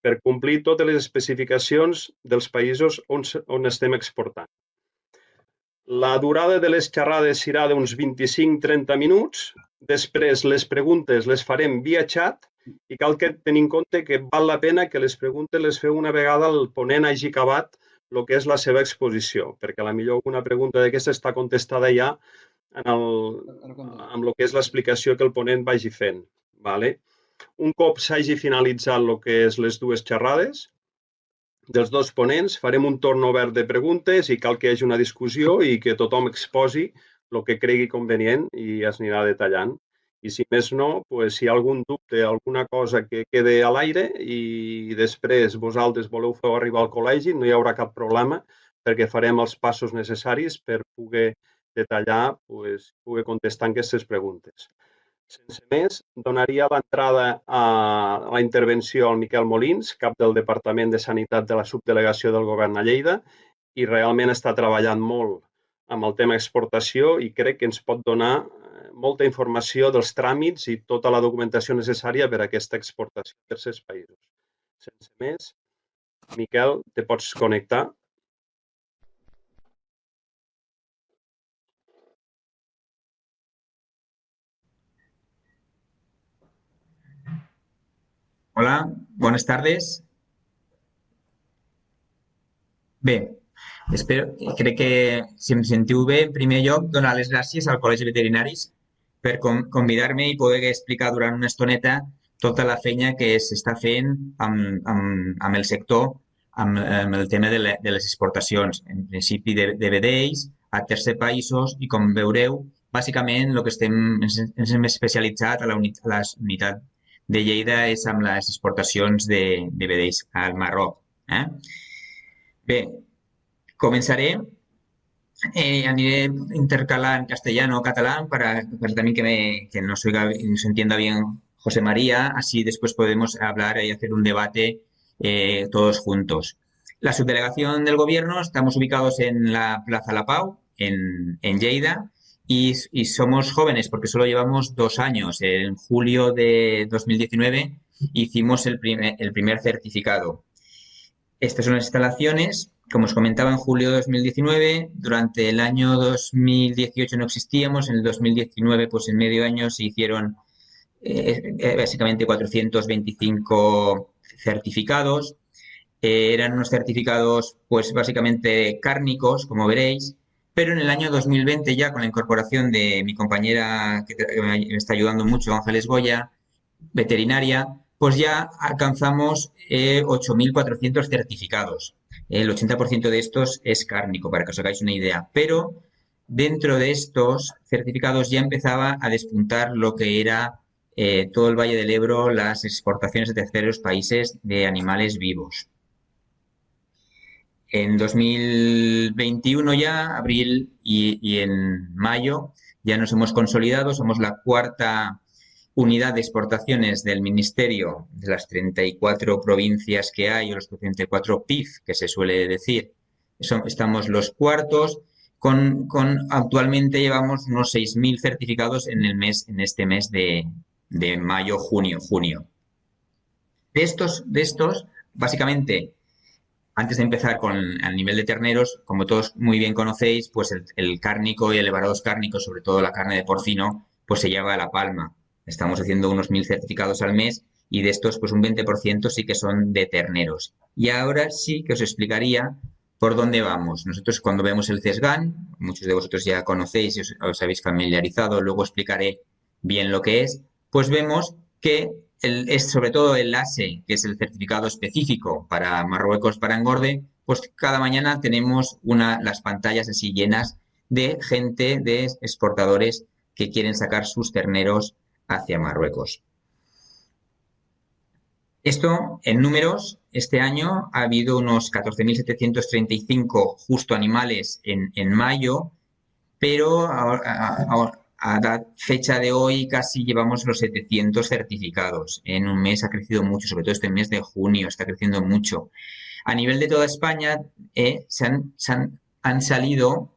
per complir totes les especificacions dels països on estem exportant. La durada de les xerrades serà d'uns 25-30 minuts. Després, les preguntes les farem via xat i cal tenir en compte que val la pena que les preguntes les feu una vegada el ponent hagi acabat el que és la seva exposició, perquè a la millor una pregunta d'aquesta està contestada ja amb el que és l'explicació que el ponent vagi fent. Vale? Un cop s'hagi finalitzat el que és les dues xerrades, dels dos ponents, farem un torn obert de preguntes i cal que hi hagi una discussió i que tothom exposi el que cregui convenient i es anirà detallant. I si més no, si hi ha algun dubte, alguna cosa que quede a l'aire i després vosaltres voleu fer arribar al col·legi, no hi haurà cap problema perquè farem els passos necessaris per poder detallar, poder contestar aquestes preguntes. Sense més, donaria l'entrada a la intervenció al Miquel Molins, cap del Departament de Sanitat de la Subdelegació del Govern a Lleida, i realment està treballant molt amb el tema exportació i crec que ens pot donar molta informació dels tràmits i tota la documentació necessària per a aquesta exportació a tercers països. Sense més, Miquel, te pots connectar. Hola, buenas tardes. Bé, crec que si em sentiu bé, en primer lloc, donar les gràcies al Col·legi Veterinaris per convidar-me i poder explicar durant una estoneta tota la feina que s'està fent amb el sector, amb el tema de les exportacions, en principi de vedells a tercers països i, com veureu, bàsicament el que ens hem especialitzat a la unitat de Lleida és amb les exportacions de vedells al Marroc. Bé, començaré. Aniré intercalant castellano o catalán para también que nos entienda bien José María, así después podemos hablar y hacer un debate todos juntos. La subdelegación del gobierno, estamos ubicados en la Plaza La Pau, en Lleida, y somos jóvenes porque solo llevamos 2 años. En julio de 2019 hicimos el primer certificado. Estas son las instalaciones. Como os comentaba, en julio de 2019, durante el año 2018 no existíamos, en el 2019, pues en medio año se hicieron básicamente 425 certificados. Eran unos certificados, pues básicamente cárnicos, como veréis, pero en el año 2020 ya con la incorporación de mi compañera que me está ayudando mucho, Ángeles Goya, veterinaria, pues ya alcanzamos 8.400 certificados. El 80% de estos es cárnico, para que os hagáis una idea. Pero dentro de estos certificados ya empezaba a despuntar lo que era todo el Valle del Ebro, las exportaciones de terceros países de animales vivos. En 2021 ya, abril y en mayo, ya nos hemos consolidado, somos la 4ª unidad de exportaciones del Ministerio de las 34 provincias que hay, o los 34 PIF, que se suele decir. Estamos los 4º, actualmente llevamos unos 6.000 certificados en este mes de mayo, junio. De estos, básicamente, antes de empezar con el nivel de terneros, como todos muy bien conocéis, pues el cárnico y elevados cárnicos, sobre todo la carne de porcino, pues se lleva a la palma. Estamos haciendo unos 1.000 certificados al mes y de estos pues un 20% sí que son de terneros. Y ahora sí que os explicaría por dónde vamos. Nosotros cuando vemos el CESGAN, muchos de vosotros ya conocéis y os habéis familiarizado, luego explicaré bien lo que es, pues vemos que es sobre todo el ASE, que es el certificado específico para Marruecos para engorde, pues cada mañana tenemos las pantallas así llenas de gente, de exportadores que quieren sacar sus terneros hacia Marruecos. Esto, en números, este año ha habido unos 14.735 justo animales en mayo, pero a la fecha de hoy casi llevamos los 700 certificados. En un mes ha crecido mucho, sobre todo este mes de junio está creciendo mucho. A nivel de toda España han salido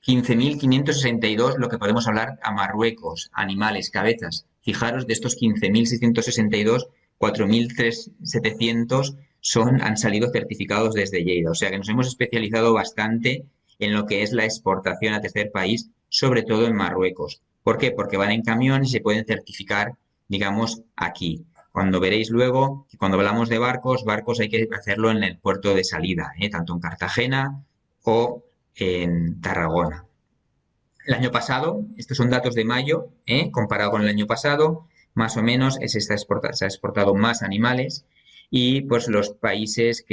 15.562, lo que podemos hablar a Marruecos, animales, cabezas. Fijaros, de estos 15.662, 4.700 han salido certificados desde Lleida. O sea que nos hemos especializado bastante en lo que es la exportación a tercer país, sobre todo en Marruecos. ¿Por qué? Porque van en camión y se pueden certificar, digamos, aquí. Cuando veréis luego que cuando hablamos de barcos hay que hacerlo en el puerto de salida, tanto en Cartagena o en Tarragona. El año pasado, estos son datos de mayo, comparado con el año pasado, más o menos se ha exportado más animales y pues los países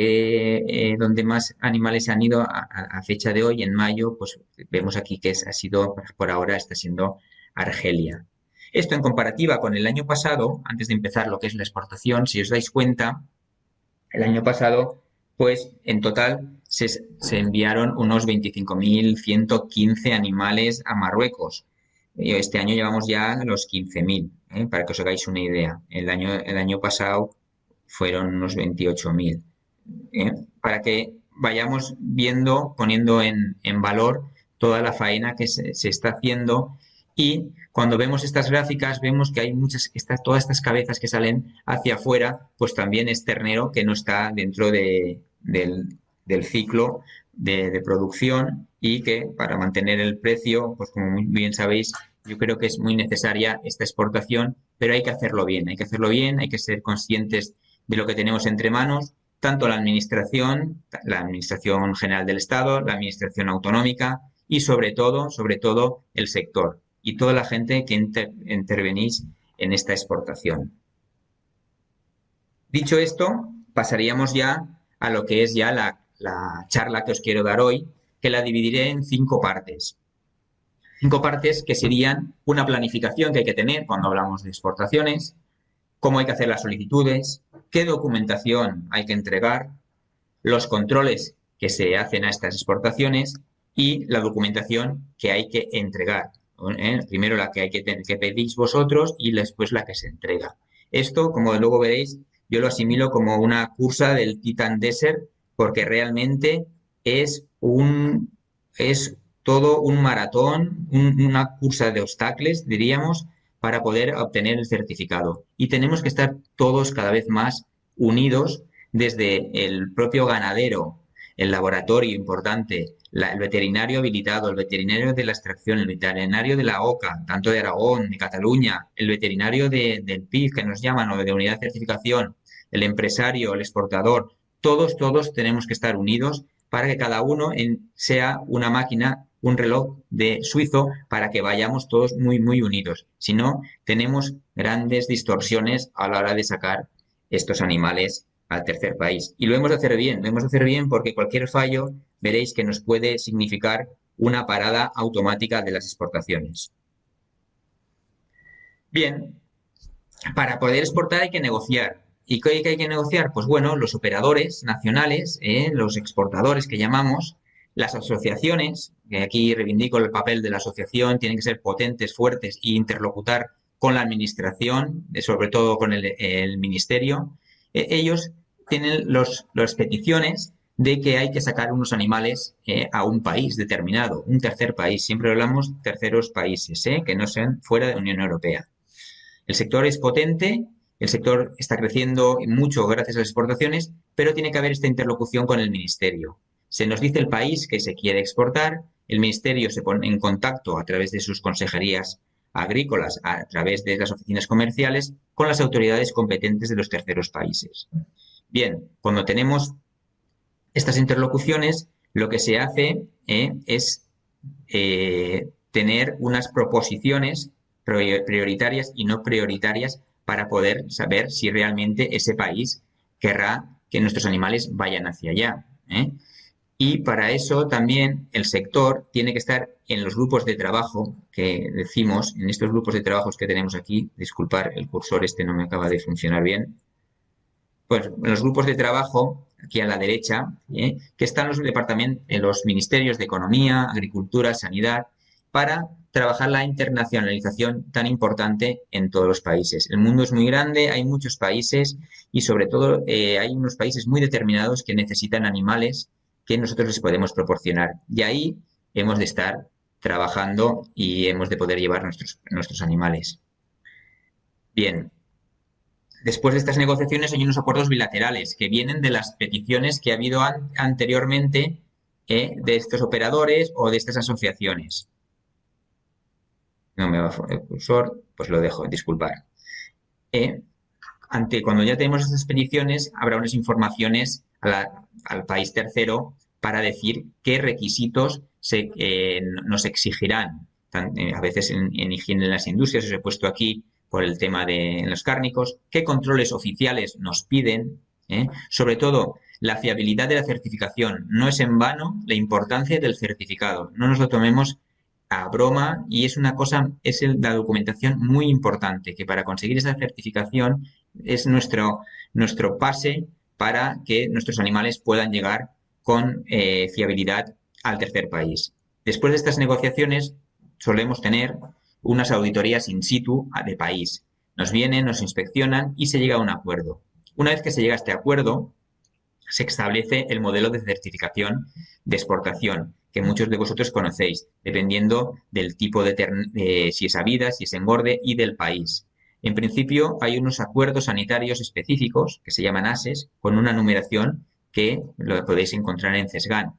donde más animales han ido a fecha de hoy, en mayo, pues vemos aquí que ha sido, por ahora está siendo Argelia. Esto en comparativa con el año pasado, antes de empezar lo que es la exportación, si os dais cuenta, el año pasado, pues en total se enviaron unos 25.115 animales a Marruecos. Este año llevamos ya los 15.000, para que os hagáis una idea. El año pasado fueron unos 28.000. Para que vayamos viendo, poniendo en valor toda la faena que se está haciendo. Y cuando vemos estas gráficas, vemos que hay todas estas cabezas que salen hacia afuera, pues también es ternero que no está dentro del ciclo de producción y que para mantener el precio, pues como muy bien sabéis, yo creo que es muy necesaria esta exportación, pero hay que hacerlo bien, hay que ser conscientes de lo que tenemos entre manos, tanto la Administración General del Estado, la Administración Autonómica y sobre todo el sector y toda la gente que intervenís en esta exportación. Dicho esto, pasaríamos ya a lo que es ya la charla que os quiero dar hoy, que la dividiré en 5 partes. 5 partes que serían una planificación que hay que tener cuando hablamos de exportaciones, cómo hay que hacer las solicitudes, qué documentación hay que entregar, los controles que se hacen a estas exportaciones y la documentación que hay que entregar. Primero la que hay que pedís vosotros y después la que se entrega. Esto, como luego veréis, yo lo asimilo como una cursa del Titan Desert porque realmente es todo un maratón, una cursa de obstáculos, diríamos, para poder obtener el certificado. Y tenemos que estar todos cada vez más unidos desde el propio ganadero, el laboratorio importante, el veterinario habilitado, el veterinario de la extracción, el veterinario de la OCA, tanto de Aragón, de Cataluña, el veterinario del PIF, que nos llaman, o de unidad de certificación, el empresario, el exportador, todos tenemos que estar unidos para que cada uno sea una máquina, un reloj de suizo, para que vayamos todos muy, muy unidos. Si no, tenemos grandes distorsiones a la hora de sacar estos animales al tercer país. Y lo hemos de hacer bien porque cualquier fallo veréis que nos puede significar una parada automática de las exportaciones. Bien, para poder exportar hay que negociar. ¿Y qué hay que negociar? Pues bueno, los operadores nacionales, los exportadores que llamamos, las asociaciones, que aquí reivindico el papel de la asociación, tienen que ser potentes, fuertes e interlocutar con la administración, sobre todo con el ministerio. Ellos tienen las peticiones de que hay que sacar unos animales a un país determinado, un tercer país. Siempre hablamos terceros países, que no sean fuera de la Unión Europea. El sector es potente, el sector está creciendo mucho gracias a las exportaciones, pero tiene que haber esta interlocución con el ministerio. Se nos dice el país que se quiere exportar, el ministerio se pone en contacto a través de sus consejerías agrícolas, a través de las oficinas comerciales, con las autoridades competentes de los terceros países. Bien, cuando tenemos estas interlocuciones, lo que se hace es tener unas proposiciones prioritarias y no prioritarias para poder saber si realmente ese país querrá que nuestros animales vayan hacia allá. Y para eso también el sector tiene que estar en los grupos de trabajo que decimos, en estos grupos de trabajos que tenemos aquí. Disculpar, el cursor no me acaba de funcionar bien. Pues en los grupos de trabajo, aquí a la derecha, que están los ministerios de Economía, Agricultura, Sanidad, para trabajar la internacionalización tan importante en todos los países. El mundo es muy grande, hay muchos países y sobre todo hay unos países muy determinados que necesitan animales que nosotros les podemos proporcionar. Y ahí hemos de estar trabajando y hemos de poder llevar nuestros animales. Bien. Después de estas negociaciones hay unos acuerdos bilaterales que vienen de las peticiones que ha habido anteriormente de estos operadores o de estas asociaciones. No me va el cursor, pues lo dejo, disculpar. Cuando ya tenemos estas peticiones, habrá unas informaciones al país tercero para decir qué requisitos nos exigirán. A veces en higiene en las industrias, os he puesto aquí por el tema de los cárnicos, qué controles oficiales nos piden, sobre todo la fiabilidad de la certificación. No es en vano la importancia del certificado. No nos lo tomemos a broma y es una cosa, la documentación muy importante, que para conseguir esa certificación es nuestro pase para que nuestros animales puedan llegar con fiabilidad al tercer país. Después de estas negociaciones solemos tener unas auditorías in situ de país. Nos vienen, nos inspeccionan y se llega a un acuerdo. Una vez que se llega a este acuerdo, se establece el modelo de certificación de exportación, que muchos de vosotros conocéis, dependiendo del tipo de si es a vida, si es engorde y del país. En principio, hay unos acuerdos sanitarios específicos, que se llaman ASES, con una numeración que lo podéis encontrar en CESGAN.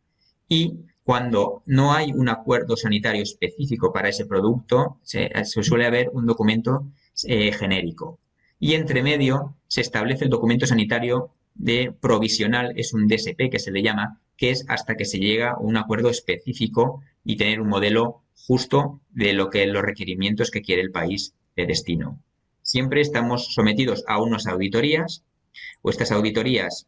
Y cuando no hay un acuerdo sanitario específico para ese producto, se suele haber un documento genérico. Y entre medio se establece el documento sanitario de provisional, es un DSP que se le llama, que es hasta que se llega a un acuerdo específico y tener un modelo justo de los requerimientos que quiere el país de destino. Siempre estamos sometidos a unas auditorías, o estas auditorías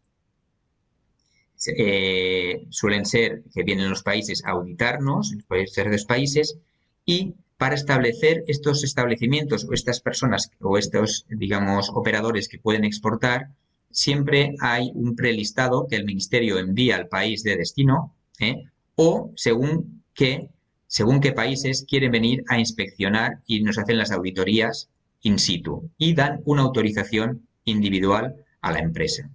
suelen ser que vienen los países a auditarnos, los terceros países, y para establecer estos establecimientos o estas personas o estos, digamos, operadores que pueden exportar, siempre hay un prelistado que el Ministerio envía al país de destino, o según qué países quieren venir a inspeccionar y nos hacen las auditorías in situ y dan una autorización individual a la empresa.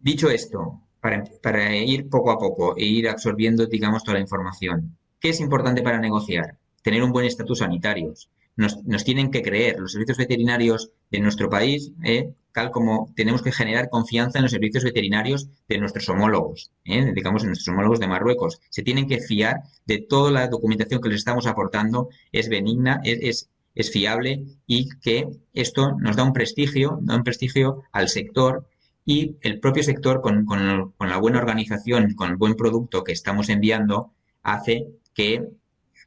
Dicho esto, para ir poco a poco e ir absorbiendo, digamos, toda la información, ¿qué es importante para negociar? Tener un buen estatus sanitario. Nos tienen que creer los servicios veterinarios de nuestro país, tal como tenemos que generar confianza en los servicios veterinarios de nuestros homólogos, digamos, en nuestros homólogos de Marruecos. Se tienen que fiar de toda la documentación que les estamos aportando, es benigna, es fiable y que esto nos da un prestigio al sector. Y el propio sector, con la buena organización, con el buen producto que estamos enviando, hace que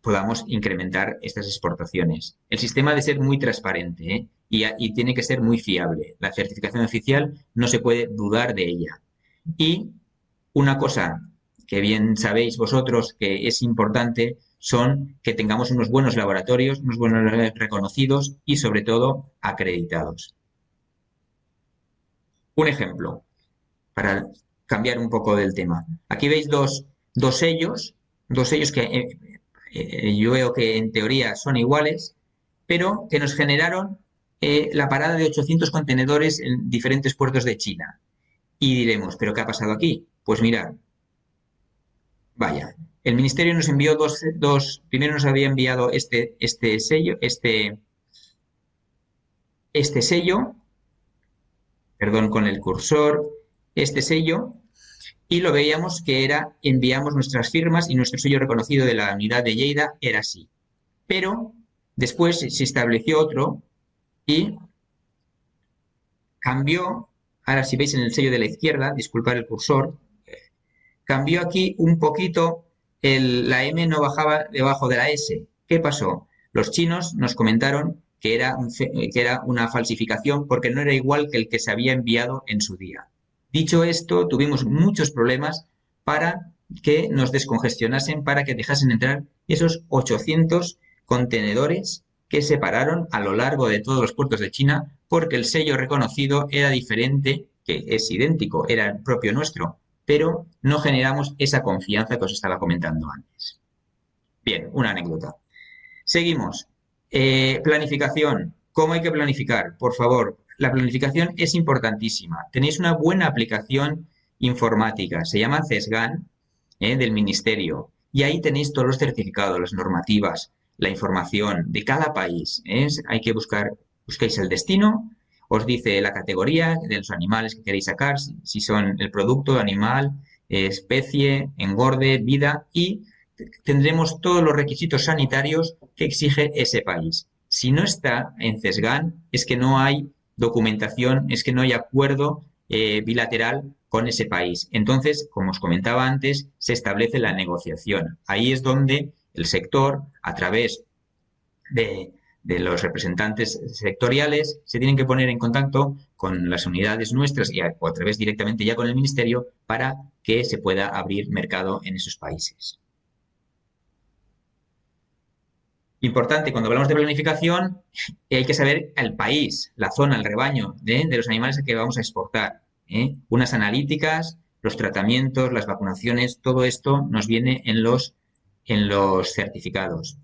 podamos incrementar estas exportaciones. El sistema ha de ser muy transparente y tiene que ser muy fiable. La certificación oficial no se puede dudar de ella. Y una cosa que bien sabéis vosotros que es importante son que tengamos unos buenos laboratorios, unos buenos reconocidos y sobre todo acreditados. Un ejemplo, para cambiar un poco del tema. Aquí veis dos sellos que yo veo que en teoría son iguales, pero que nos generaron la parada de 800 contenedores en diferentes puertos de China. Y diremos, ¿pero qué ha pasado aquí? Pues mirad, vaya, el Ministerio nos envió primero nos había enviado este sello, perdón con el cursor, este sello, y lo veíamos que enviamos nuestras firmas y nuestro sello reconocido de la unidad de Lleida era así. Pero después se estableció otro y cambió, ahora si veis en el sello de la izquierda, disculpad el cursor, cambió aquí un poquito, la M no bajaba debajo de la S. ¿Qué pasó? Los chinos nos comentaron que era una falsificación porque no era igual que el que se había enviado en su día. Dicho esto, tuvimos muchos problemas para que nos descongestionasen, para que dejasen entrar esos 800 contenedores que se pararon a lo largo de todos los puertos de China porque el sello reconocido era diferente, que es idéntico, era el propio nuestro, pero no generamos esa confianza que os estaba comentando antes. Bien, una anécdota. Seguimos. Planificación. ¿Cómo hay que planificar? Por favor, la planificación es importantísima. Tenéis una buena aplicación informática, se llama CESGAN, del Ministerio, y ahí tenéis todos los certificados, las normativas, la información de cada país. Hay que buscar busquéis el destino, os dice la categoría de los animales que queréis sacar, si son el producto, animal, especie, engorde, vida, y tendremos todos los requisitos sanitarios que exige ese país. Si no está en CESGAN, es que no hay documentación, es que no hay acuerdo bilateral con ese país. Entonces, como os comentaba antes, se establece la negociación. Ahí es donde el sector, a través de los representantes sectoriales, se tienen que poner en contacto con las unidades nuestras o a través directamente ya con el ministerio para que se pueda abrir mercado en esos países. Importante, cuando hablamos de planificación, hay que saber el país, la zona, el rebaño de los animales que vamos a exportar. Unas analíticas, los tratamientos, las vacunaciones, todo esto nos viene en los certificados.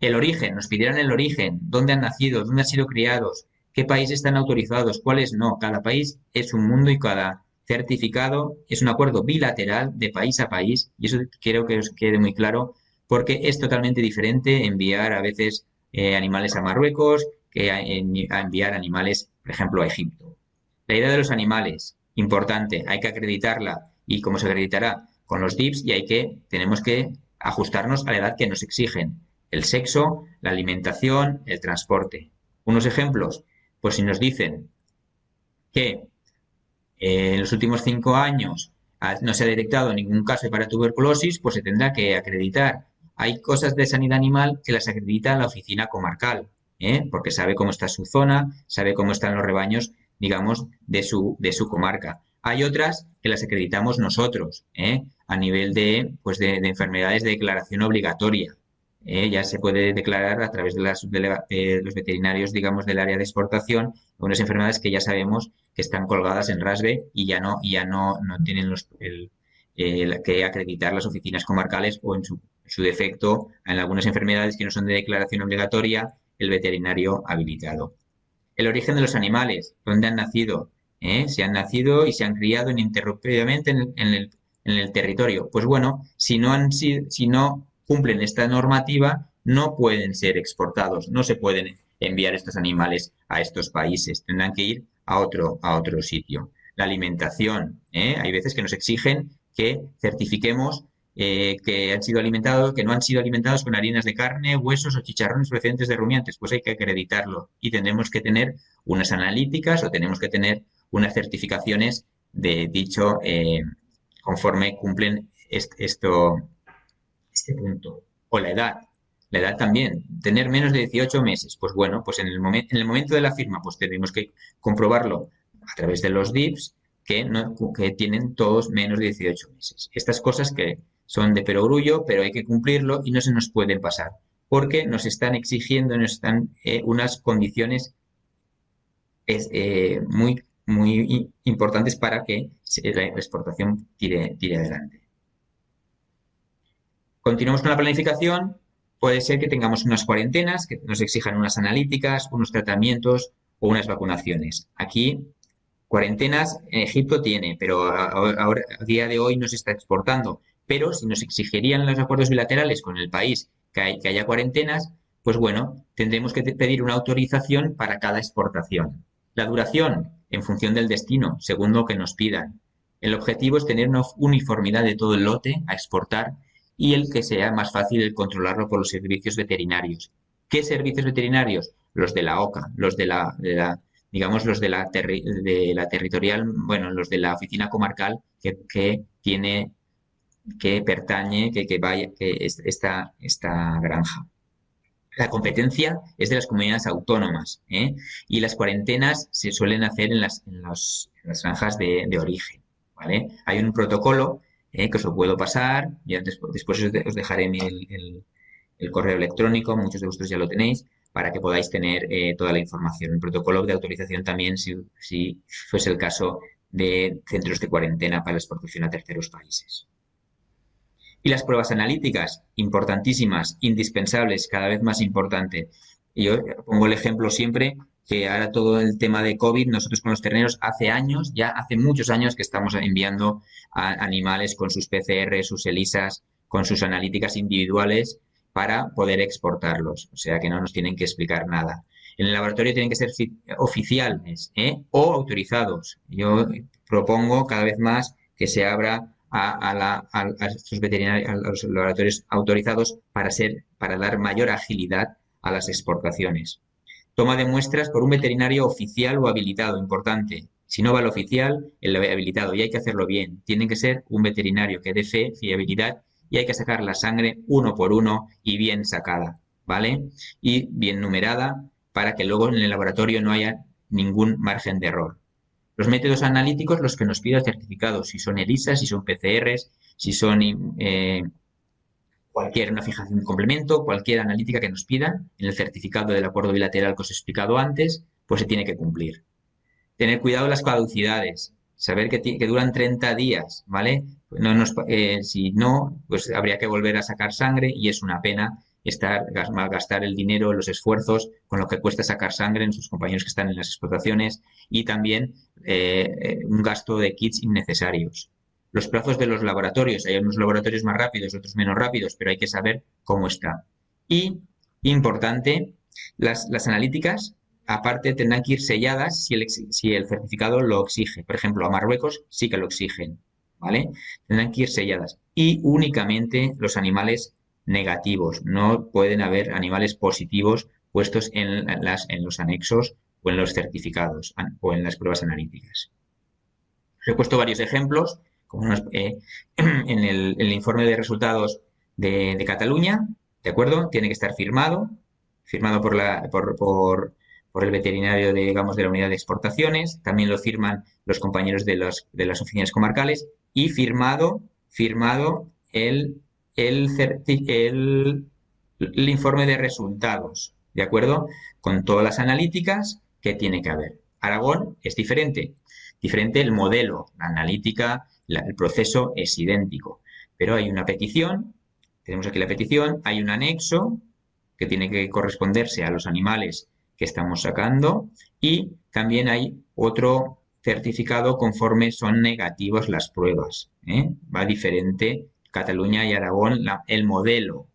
El origen, nos pidieron el origen, dónde han nacido, dónde han sido criados, qué países están autorizados, cuáles no. Cada país es un mundo y cada certificado es un acuerdo bilateral de país a país, y eso quiero que os quede muy claro, porque es totalmente diferente enviar a veces animales a Marruecos que a enviar animales, por ejemplo, a Egipto. La idea de los animales, importante, hay que acreditarla. ¿Y cómo se acreditará? Con los DIPs, y tenemos que ajustarnos a la edad que nos exigen. El sexo, la alimentación, el transporte. Unos ejemplos, pues si nos dicen que en los últimos 5 años no se ha detectado ningún caso de paratuberculosis, pues se tendrá que acreditar. Hay cosas de sanidad animal que las acredita la oficina comarcal, porque sabe cómo está su zona, sabe cómo están los rebaños, digamos, de su comarca. Hay otras que las acreditamos nosotros, a nivel de enfermedades de declaración obligatoria. Ya se puede declarar a través de los veterinarios, digamos, del área de exportación, unas enfermedades que ya sabemos que están colgadas en RASBE y ya no tienen que acreditar las oficinas comarcales, o en su defecto, en algunas enfermedades que no son de declaración obligatoria, el veterinario habilitado. El origen de los animales, dónde han nacido, si han nacido y se han criado ininterrumpidamente en el territorio. Pues bueno, si no cumplen esta normativa, no pueden ser exportados, no se pueden enviar estos animales a estos países, tendrán que ir a otro sitio. La alimentación, hay veces que nos exigen que certifiquemos que han sido alimentados, que no han sido alimentados con harinas de carne, huesos o chicharrones procedentes de rumiantes, pues hay que acreditarlo y tendremos que tener unas analíticas o tenemos que tener unas certificaciones de dicho conforme cumplen este punto. O la edad también, tener menos de 18 meses, pues bueno, pues en el momento de la firma, pues tenemos que comprobarlo a través de los DIPs que tienen todos menos de 18 meses. Estas cosas que son de perogrullo, pero hay que cumplirlo y no se nos pueden pasar, porque nos están exigiendo, unas condiciones muy importantes para que la exportación tire adelante. Continuamos con la planificación. Puede ser que tengamos unas cuarentenas que nos exijan unas analíticas, unos tratamientos o unas vacunaciones. Aquí, cuarentenas en Egipto tiene, pero ahora, a día de hoy no se está exportando. Pero si nos exigirían los acuerdos bilaterales con el país que haya cuarentenas, pues bueno, tendremos que pedir una autorización para cada exportación. La duración, en función del destino, según lo que nos pidan. El objetivo es tener una uniformidad de todo el lote a exportar y el que sea más fácil el controlarlo por los servicios veterinarios. ¿Qué servicios veterinarios? Los de la OCA, los de digamos, los de la territorial, bueno, los de la oficina comarcal que pertañe, esta granja. La competencia es de las comunidades autónomas, y las cuarentenas se suelen hacer en las granjas de origen, ¿vale? Hay un protocolo que os lo puedo pasar, ya después os dejaré el correo electrónico, muchos de vosotros ya lo tenéis, para que podáis tener toda la información. El protocolo de autorización también, si fuese el caso de centros de cuarentena para la exportación a terceros países. Y las pruebas analíticas, importantísimas, indispensables, cada vez más importante. Y yo pongo el ejemplo siempre que ahora todo el tema de COVID, nosotros con los terneros hace muchos años que estamos enviando a animales con sus PCR, sus ELISAs, con sus analíticas individuales para poder exportarlos. O sea que no nos tienen que explicar nada. En el laboratorio tienen que ser oficiales, o autorizados. Yo propongo cada vez más que se abra a estos veterinarios, a los laboratorios autorizados para dar mayor agilidad a las exportaciones. Toma de muestras por un veterinario oficial o habilitado, importante. Si no va el oficial, el habilitado, y hay que hacerlo bien. Tiene que ser un veterinario que dé fe, fiabilidad, y hay que sacar la sangre uno por uno y bien sacada, ¿vale? Y bien numerada para que luego en el laboratorio no haya ningún margen de error. Los métodos analíticos, los que nos pida el certificado, si son ELISA, si son PCRs, si son una fijación de complemento, cualquier analítica que nos pida en el certificado del acuerdo bilateral que os he explicado antes, pues se tiene que cumplir. Tener cuidado de las caducidades, saber que duran 30 días, ¿vale? Si no, pues habría que volver a sacar sangre y es una pena malgastar el dinero, los esfuerzos con lo que cuesta sacar sangre en sus compañeros que están en las explotaciones y también un gasto de kits innecesarios. Los plazos de los laboratorios, hay unos laboratorios más rápidos, otros menos rápidos, pero hay que saber cómo está. Y, importante, las analíticas, aparte, tendrán que ir selladas si el certificado lo exige. Por ejemplo, a Marruecos sí que lo exigen, ¿vale? Tendrán que ir selladas. Y únicamente los animales negativos. No pueden haber animales positivos puestos en los anexos o en los certificados o en las pruebas analíticas. Os he puesto varios ejemplos en el informe de resultados de Cataluña, ¿de acuerdo? Tiene que estar firmado por el veterinario de la unidad de exportaciones, también lo firman los compañeros de las oficinas comarcales y firmado el informe de resultados, ¿de acuerdo? Con todas las analíticas que tiene que haber. Aragón es diferente el modelo, la analítica, el proceso es idéntico, pero hay una petición, tenemos aquí la petición, hay un anexo que tiene que corresponderse a los animales que estamos sacando y también hay otro certificado conforme son negativas las pruebas, Va diferente Cataluña y Aragón el modelo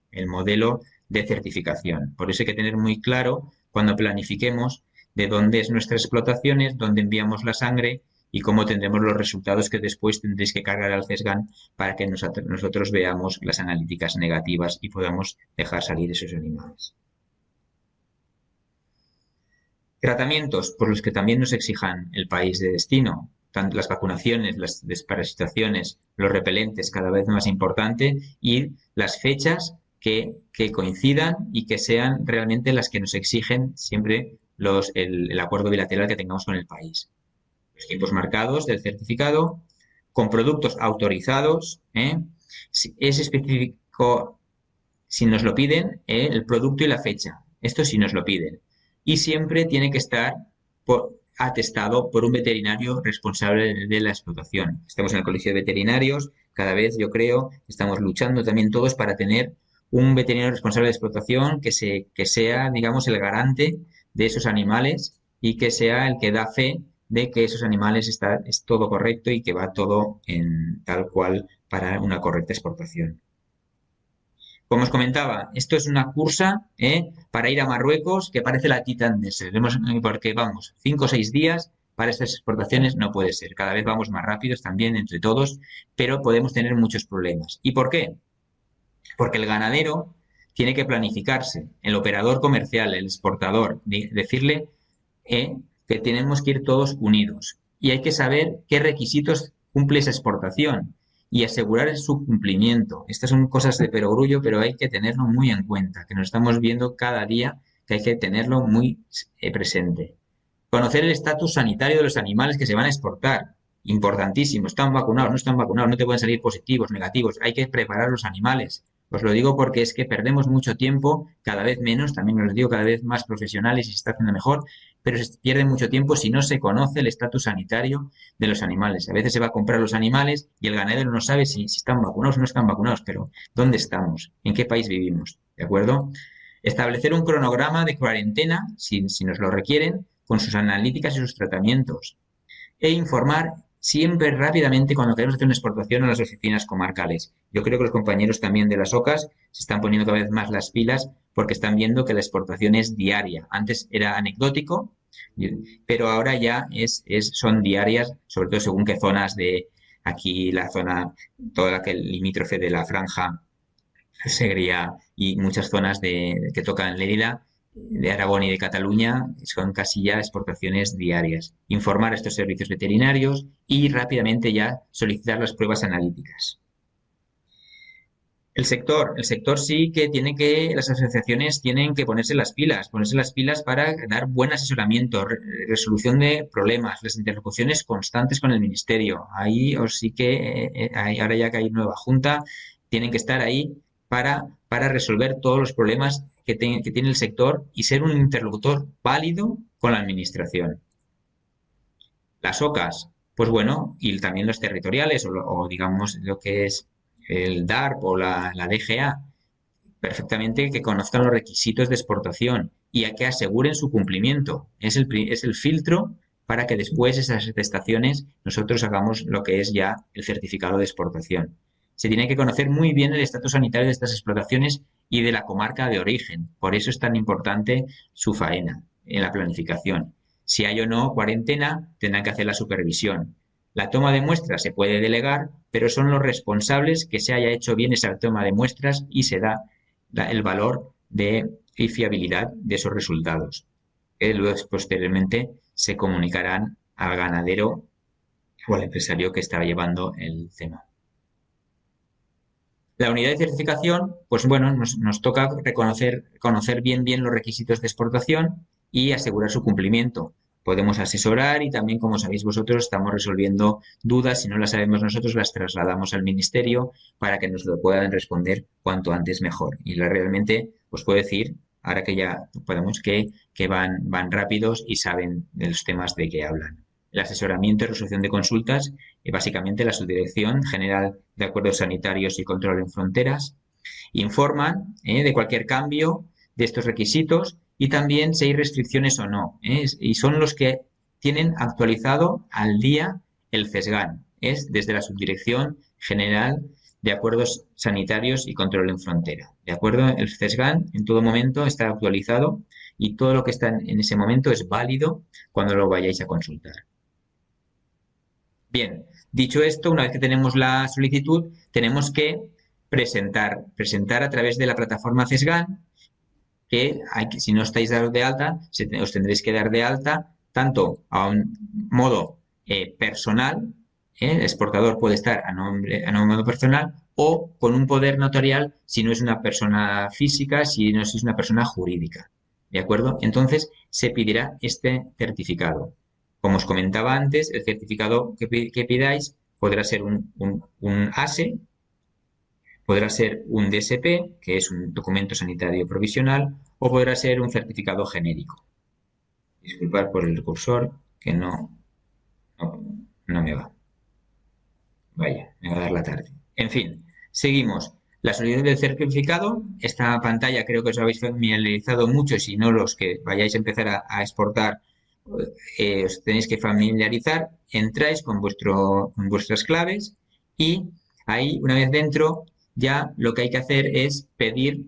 de certificación. Por eso hay que tener muy claro cuando planifiquemos de dónde es nuestras explotaciones, dónde enviamos la sangre y cómo tendremos los resultados que después tendréis que cargar al CESGAN para que nosotros veamos las analíticas negativas y podamos dejar salir esos animales. Tratamientos por los que también nos exijan el país de destino, tanto las vacunaciones, las desparasitaciones, los repelentes, cada vez más importante, y las fechas que coincidan y que sean realmente las que nos exigen siempre el acuerdo bilateral que tengamos con el país. Los tiempos marcados del certificado, con productos autorizados, es específico si nos lo piden, el producto y la fecha. Esto sí nos lo piden. Y siempre tiene que estar atestado por un veterinario responsable de la explotación. Estamos en el Colegio de Veterinarios, cada vez yo creo estamos luchando también todos para tener un veterinario responsable de explotación que sea, digamos, el garante de esos animales y que sea el que da fe de que esos animales es todo correcto y que va todo en tal cual para una correcta exportación. Como os comentaba, esto es una cursa para ir a Marruecos que parece la Titan Desert, porque vamos, 5 o 6 días para estas exportaciones no puede ser. Cada vez vamos más rápidos también entre todos, pero podemos tener muchos problemas. ¿Y por qué? Porque el ganadero tiene que planificarse, el operador comercial, el exportador, decirle que tenemos que ir todos unidos y hay que saber qué requisitos cumple esa exportación y asegurar su cumplimiento. Estas son cosas de perogrullo, pero hay que tenerlo muy en cuenta, que nos estamos viendo cada día que hay que tenerlo muy presente. Conocer el estatus sanitario de los animales que se van a exportar. Importantísimo. ¿Están vacunados? ¿No están vacunados? No te pueden salir positivos, negativos. Hay que preparar los animales. Os lo digo porque es que perdemos mucho tiempo, cada vez menos, también os lo digo, cada vez más profesionales y se está haciendo mejor, pero se pierde mucho tiempo si no se conoce el estatus sanitario de los animales. A veces se va a comprar los animales y el ganadero no sabe si están vacunados o no están vacunados, pero ¿dónde estamos? ¿En qué país vivimos? ¿De acuerdo? Establecer un cronograma de cuarentena, si nos lo requieren, con sus analíticas y sus tratamientos. E informar siempre rápidamente cuando queremos hacer una exportación a las oficinas comarcales. Yo creo que los compañeros también de las OCAs se están poniendo cada vez más las pilas porque están viendo que la exportación es diaria. Antes era anecdótico, pero ahora ya son diarias, sobre todo según qué zonas de aquí, la zona, toda la que el limítrofe de la franja Segría y muchas zonas que tocan Lérida, de Aragón y de Cataluña, son casi ya exportaciones diarias. Informar a estos servicios veterinarios y rápidamente ya solicitar las pruebas analíticas. El sector sí que las asociaciones tienen que ponerse las pilas para dar buen asesoramiento, resolución de problemas, las interlocuciones constantes con el ministerio. Ahí os sí que, ahora ya que hay nueva junta, tienen que estar ahí para resolver todos los problemas que tiene el sector y ser un interlocutor válido con la administración. Las OCAs, pues bueno, y también los territoriales o digamos lo que es el DARP o la DGA, perfectamente que conozcan los requisitos de exportación y a que aseguren su cumplimiento. Es el filtro para que después esas atestaciones nosotros hagamos lo que es ya el certificado de exportación. Se tiene que conocer muy bien el estatus sanitario de estas explotaciones y de la comarca de origen. Por eso es tan importante su faena en la planificación. Si hay o no cuarentena, tendrán que hacer la supervisión. La toma de muestras se puede delegar, pero son los responsables que se haya hecho bien esa toma de muestras y se da el valor y fiabilidad de esos resultados. Que luego posteriormente se comunicarán al ganadero o al empresario que está llevando el tema. La unidad de certificación, pues bueno, nos toca conocer bien los requisitos de exportación y asegurar su cumplimiento. Podemos asesorar y también, como sabéis vosotros, estamos resolviendo dudas. Si no las sabemos nosotros, las trasladamos al ministerio para que nos lo puedan responder cuanto antes mejor. Y realmente os puedo decir, ahora que ya podemos, que van rápidos y saben de los temas de que hablan. El asesoramiento y resolución de consultas, básicamente la Subdirección General de Acuerdos Sanitarios y Control en Fronteras, informan de cualquier cambio de estos requisitos y también si hay restricciones o no. Y son los que tienen actualizado al día el CESGAN. Es desde la Subdirección General de Acuerdos Sanitarios y Control en Frontera. ¿De acuerdo? El CESGAN en todo momento está actualizado y todo lo que está en ese momento es válido cuando lo vayáis a consultar. Bien, dicho esto, una vez que tenemos la solicitud, tenemos que presentar a través de la plataforma CESGAN, que si no estáis dados de alta, os tendréis que dar de alta tanto a un modo personal, el exportador puede estar a modo personal o con un poder notarial si no es una persona física, si no es una persona jurídica. ¿De acuerdo? Entonces se pedirá este certificado. Como os comentaba antes, el certificado que pidáis podrá ser un ASE, podrá ser un DSP, que es un documento sanitario provisional, o podrá ser un certificado genérico. Disculpad por el cursor, que no me va. Vaya, me va a dar la tarde. En fin, seguimos. La solicitud del certificado, esta pantalla creo que os habéis familiarizado mucho, si no los que vayáis a empezar a exportar, os tenéis que familiarizar, entráis con vuestras claves y ahí, una vez dentro, ya lo que hay que hacer es pedir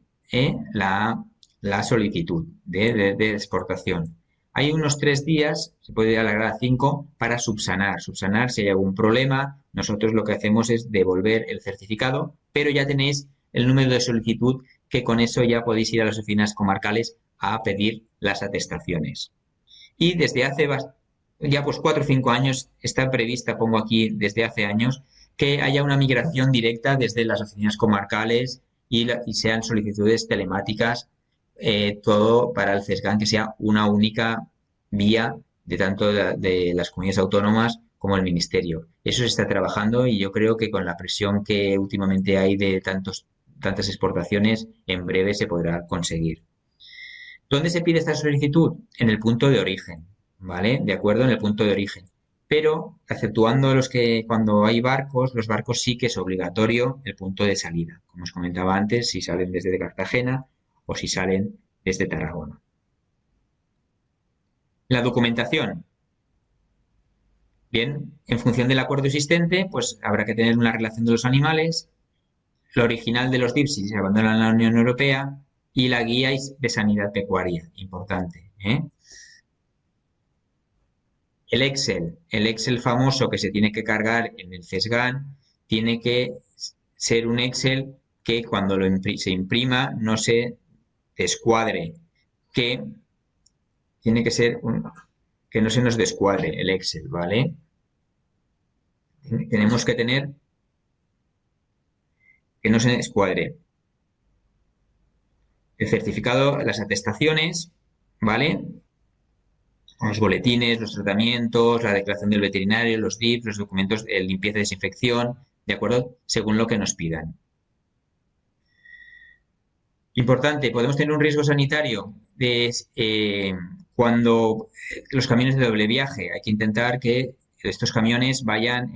la solicitud de exportación. Hay unos 3 días, se puede alargar a 5, para subsanar si hay algún problema. Nosotros lo que hacemos es devolver el certificado, pero ya tenéis el número de solicitud, que con eso ya podéis ir a las oficinas comarcales a pedir las atestaciones. Y desde hace ya pues 4 o 5 años está prevista, pongo aquí desde hace años, que haya una migración directa desde las oficinas comarcales y sean solicitudes telemáticas, todo para el CESGAN, que sea una única vía de tanto de las comunidades autónomas como el ministerio. Eso se está trabajando y yo creo que con la presión que últimamente hay de tantas exportaciones, en breve se podrá conseguir. ¿Dónde se pide esta solicitud? En el punto de origen, ¿vale? De acuerdo, en el punto de origen. Pero, exceptuando cuando hay barcos, los barcos sí que es obligatorio el punto de salida. Como os comentaba antes, si salen desde Cartagena o si salen desde Tarragona. La documentación. Bien, en función del acuerdo existente, pues habrá que tener una relación de los animales, lo original de los DIPS si se abandonan la Unión Europea y la guía de sanidad pecuaria, importante, ¿eh? El Excel famoso que se tiene que cargar en el CESGAN, tiene que ser un Excel que cuando se imprima no se descuadre, que tiene que ser que no se nos descuadre el Excel, ¿vale? Tenemos que tener que no se descuadre el certificado, las atestaciones, ¿vale? Los boletines, los tratamientos, la declaración del veterinario, los DIPs, los documentos de limpieza y desinfección, ¿de acuerdo? Según lo que nos pidan. Importante, podemos tener un riesgo sanitario cuando los camiones de doble viaje. Hay que intentar que estos camiones hagan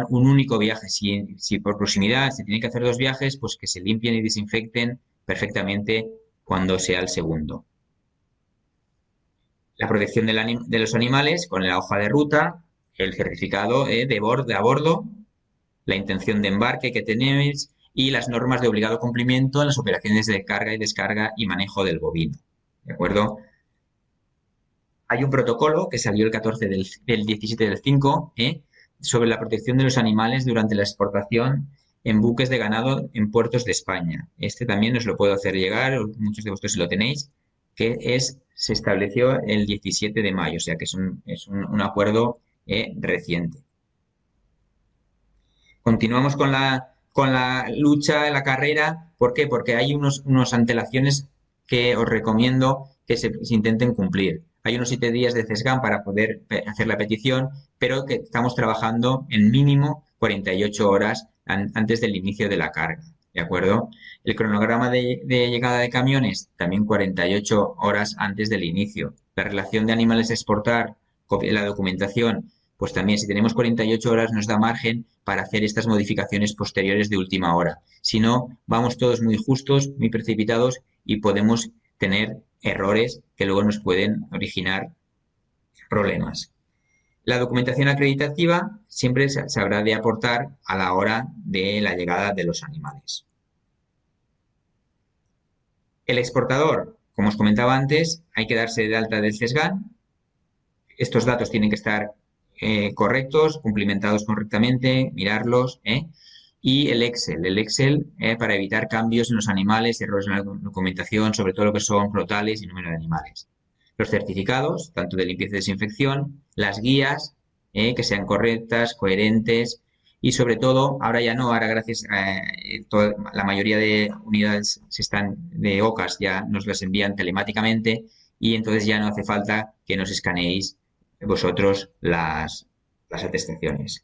un único viaje. Si por proximidad se tienen que hacer dos viajes, pues que se limpien y desinfecten perfectamente cuando sea el segundo. La protección de los animales con la hoja de ruta, el certificado a bordo, la intención de embarque que tenéis y las normas de obligado cumplimiento en las operaciones de carga y descarga y manejo del bovino. ¿De acuerdo? Hay un protocolo que salió el 14 del 17 del 5 sobre la protección de los animales durante la exportación en buques de ganado en puertos de España. Este también os lo puedo hacer llegar, muchos de vosotros lo tenéis, se estableció el 17 de mayo, o sea que es un acuerdo reciente. Continuamos con la lucha, la carrera. ¿Por qué? Porque hay unas antelaciones que os recomiendo que se intenten cumplir. Hay unos 7 días de CESGAN para poder hacer la petición, pero que estamos trabajando en mínimo 48 horas antes del inicio de la carga. ¿De acuerdo? El cronograma de llegada de camiones, también 48 horas antes del inicio. La relación de animales a exportar, la documentación, pues también si tenemos 48 horas nos da margen para hacer estas modificaciones posteriores de última hora. Si no, vamos todos muy justos, muy precipitados y podemos tener errores que luego nos pueden originar problemas. La documentación acreditativa siempre se habrá de aportar a la hora de la llegada de los animales. El exportador, como os comentaba antes, hay que darse de alta del CESGAN. Estos datos tienen que estar correctos, cumplimentados correctamente, mirarlos, y el Excel para evitar cambios en los animales, errores en la documentación, sobre todo lo que son crotales y número de animales. Los certificados, tanto de limpieza y desinfección, las guías, que sean correctas, coherentes y sobre todo, ahora gracias a la mayoría de unidades de OCAS ya nos las envían telemáticamente y entonces ya no hace falta que nos escaneéis vosotros las atestaciones.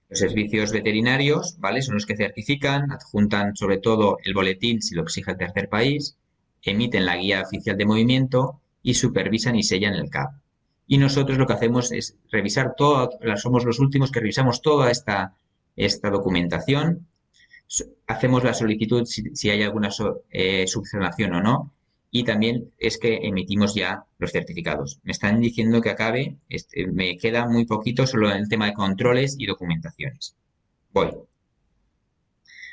Los servicios veterinarios, ¿vale? Son los que certifican, adjuntan sobre todo el boletín si lo exige el tercer país, emiten la guía oficial de movimiento y supervisan y sellan el CAP. Y nosotros lo que hacemos es revisar somos los últimos que revisamos toda esta documentación, hacemos la solicitud si hay alguna subsanación o no, y también es que emitimos ya los certificados. Me están diciendo que acabe, me queda muy poquito solo en el tema de controles y documentaciones. Voy.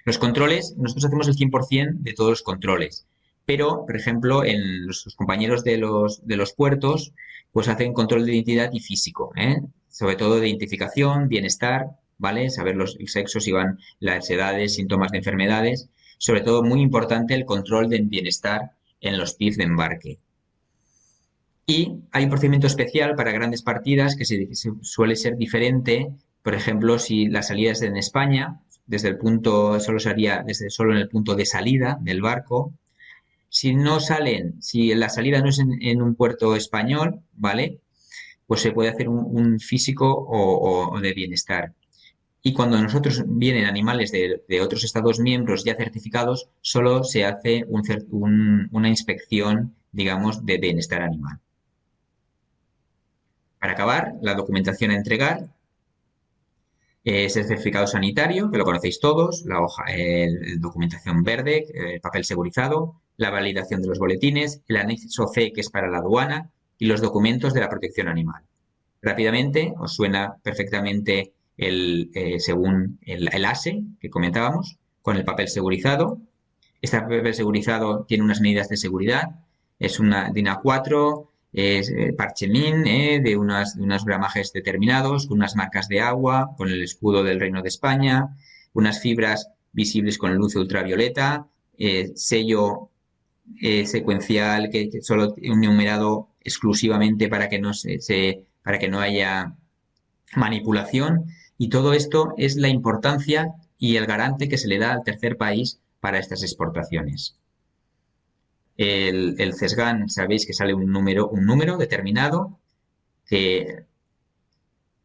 Los controles, nosotros hacemos el 100% de todos los controles, pero, por ejemplo, en los compañeros de los puertos, pues hacen control de identidad y físico, sobre todo de identificación, bienestar, ¿vale? Saber los sexos, si van las edades, síntomas de enfermedades. Sobre todo, muy importante, el control del bienestar en los PIF de embarque. Y hay un procedimiento especial para grandes partidas que suele ser diferente. Por ejemplo, si la salida es en España, desde el punto, solo en el punto de salida del barco. Si la salida no es en un puerto español, ¿vale? Pues se puede hacer un físico o de bienestar. Y cuando nosotros vienen animales de otros Estados miembros ya certificados, solo se hace una inspección, digamos, de bienestar animal. Para acabar, la documentación a entregar es el certificado sanitario, que lo conocéis todos, la hoja, documentación verde, el papel segurizado, la validación de los boletines, el anexo C, que es para la aduana, y los documentos de la protección animal. Rápidamente, os suena perfectamente según el ASE que comentábamos, con el papel segurizado. Este papel segurizado tiene unas medidas de seguridad. Es una DIN A4, es parchemin, de unos gramajes determinados, con unas marcas de agua, con el escudo del Reino de España, unas fibras visibles con luz ultravioleta, sello secuencial que solo un numerado exclusivamente para que para que no haya manipulación, y todo esto es la importancia y el garante que se le da al tercer país para estas exportaciones. El CESGAN, sabéis que sale un número determinado que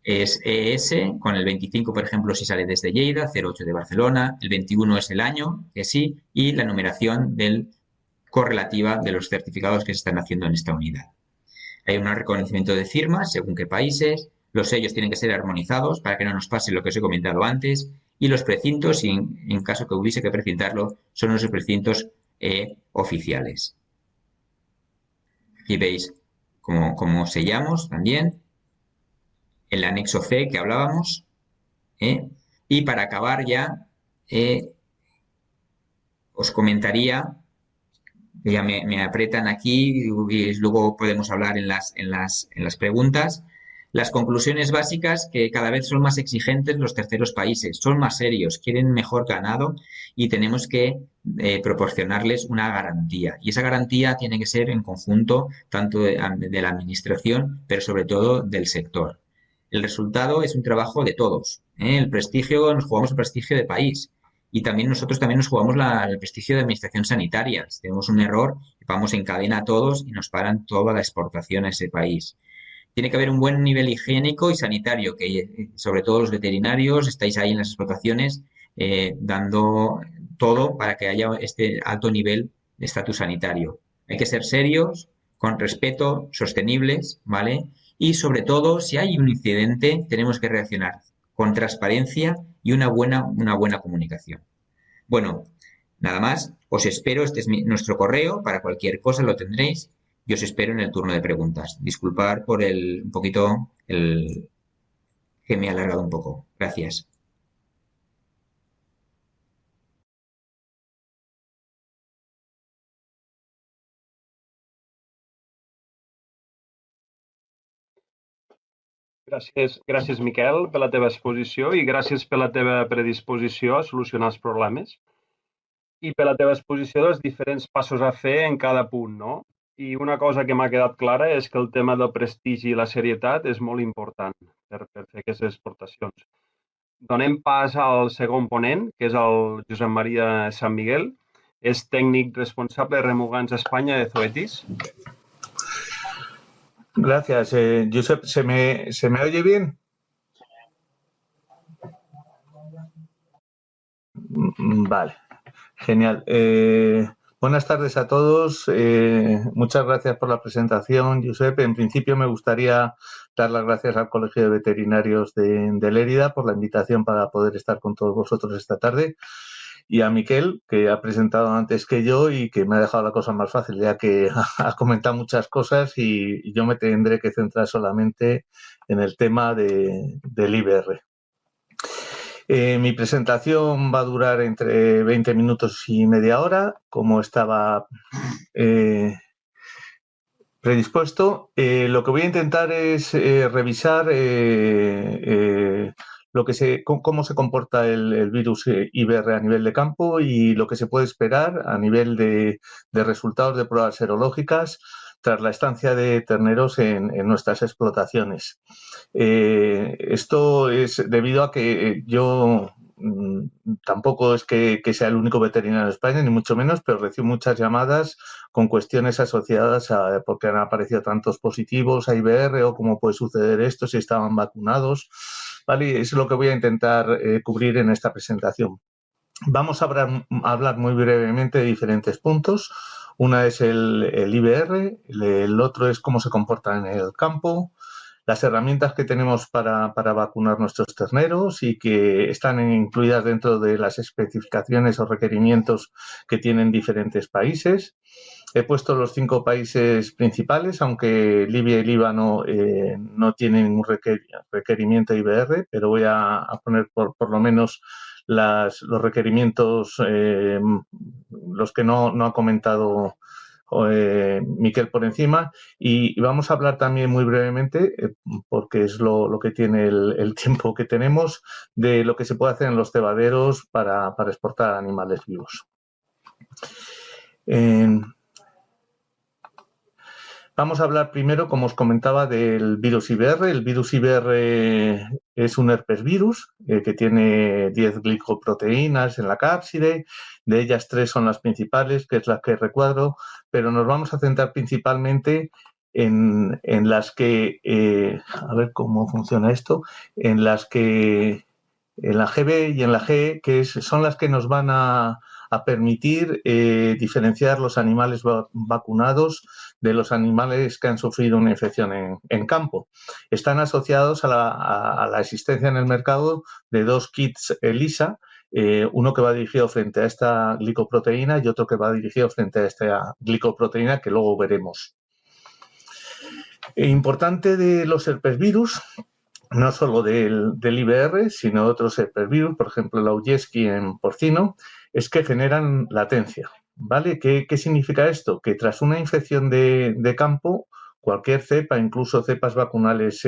es ES, con el 25, por ejemplo, si sale desde Lleida, 08 de Barcelona, el 21 es el año, que sí, y la numeración correlativa de los certificados que se están haciendo en esta unidad. Hay un reconocimiento de firmas según qué países, los sellos tienen que ser armonizados para que no nos pase lo que os he comentado antes, y los precintos, si en caso que hubiese que precintarlo, son los precintos oficiales. Aquí veis cómo sellamos también el anexo C que hablábamos, y para acabar ya os comentaría, que ya me apretan aquí y luego podemos hablar en las preguntas. Las conclusiones básicas, que cada vez son más exigentes los terceros países, son más serios, quieren mejor ganado y tenemos que proporcionarles una garantía. Y esa garantía tiene que ser en conjunto tanto de la administración, pero sobre todo del sector. El resultado es un trabajo de todos. El prestigio, nos jugamos el prestigio de país. Y también nosotros también nos jugamos el prestigio de administración sanitaria. Si tenemos un error, vamos en cadena a todos y nos paran toda la exportación a ese país. Tiene que haber un buen nivel higiénico y sanitario, que sobre todo los veterinarios estáis ahí en las explotaciones dando todo para que haya este alto nivel de estatus sanitario. Hay que ser serios, con respeto, sostenibles, ¿vale? Y sobre todo, si hay un incidente, tenemos que reaccionar con transparencia y una buena comunicación. Bueno, nada más, os espero, este es nuestro correo, para cualquier cosa lo tendréis, y os espero en el turno de preguntas. Disculpar por un poquito que me he alargado un poco. Gracias. Gràcies, Miquel, per la teva exposició i gràcies per la teva predisposició a solucionar els problemes i per la teva exposició dels diferents passos a fer en cada punt, no? I una cosa que m'ha quedat clara és que el tema del prestigi i la serietat és molt important per fer aquestes exportacions. Donem pas al segon ponent, que és el Josep Maria San Miguel. És tècnic responsable de Remugants Espanya de Zoetis. Gracias, Josep. ¿Se me oye bien? Vale, genial. Buenas tardes a todos. Muchas gracias por la presentación, Josep. En principio me gustaría dar las gracias al Colegio de Veterinarios de Lérida por la invitación para poder estar con todos vosotros esta tarde. Y a Miquel, que ha presentado antes que yo y que me ha dejado la cosa más fácil, ya que ha comentado muchas cosas y yo me tendré que centrar solamente en el tema del IBR. Mi presentación va a durar entre 20 minutos y media hora, como estaba predispuesto. Lo que voy a intentar es revisar cómo se comporta el virus IBR a nivel de campo y lo que se puede esperar a nivel de resultados de pruebas serológicas tras la estancia de terneros en nuestras explotaciones. Esto es debido a que yo tampoco es que sea el único veterinario en España, ni mucho menos, pero recibo muchas llamadas con cuestiones asociadas a por qué han aparecido tantos positivos a IBR o cómo puede suceder esto, si estaban vacunados, ¿vale? Eso es lo que voy a intentar cubrir en esta presentación. Vamos a hablar muy brevemente de diferentes puntos. Una es el IBR, el otro es cómo se comporta en el campo, las herramientas que tenemos para vacunar nuestros terneros y que están incluidas dentro de las especificaciones o requerimientos que tienen diferentes países. He puesto los 5 países principales, aunque Libia y Líbano no tienen ningún requerimiento IBR, pero voy a poner por lo menos los requerimientos, los que no ha comentado Miquel por encima, y vamos a hablar también muy brevemente, porque es lo que tiene el tiempo que tenemos, de lo que se puede hacer en los cebaderos para exportar animales vivos. Vamos a hablar primero, como os comentaba, del virus IBR. El virus IBR es un herpes virus que tiene 10 glicoproteínas en la cápside. De ellas 3 son las principales, que es las que recuadro, pero nos vamos a centrar principalmente en las que, a ver cómo funciona esto, en las que, en la GB y en la G, que son las que nos van a permitir diferenciar los animales vacunados de los animales que han sufrido una infección en campo. Están asociados a la existencia en el mercado de 2 kits ELISA, uno que va dirigido frente a esta glicoproteína y otro que va dirigido frente a esta glicoproteína que luego veremos. Importante de los herpesvirus, no solo del IBR, sino de otros herpesvirus, por ejemplo, el Augeski en porcino, es que generan latencia. ¿Vale? ¿Qué significa esto? Que tras una infección de campo, cualquier cepa, incluso cepas vacunales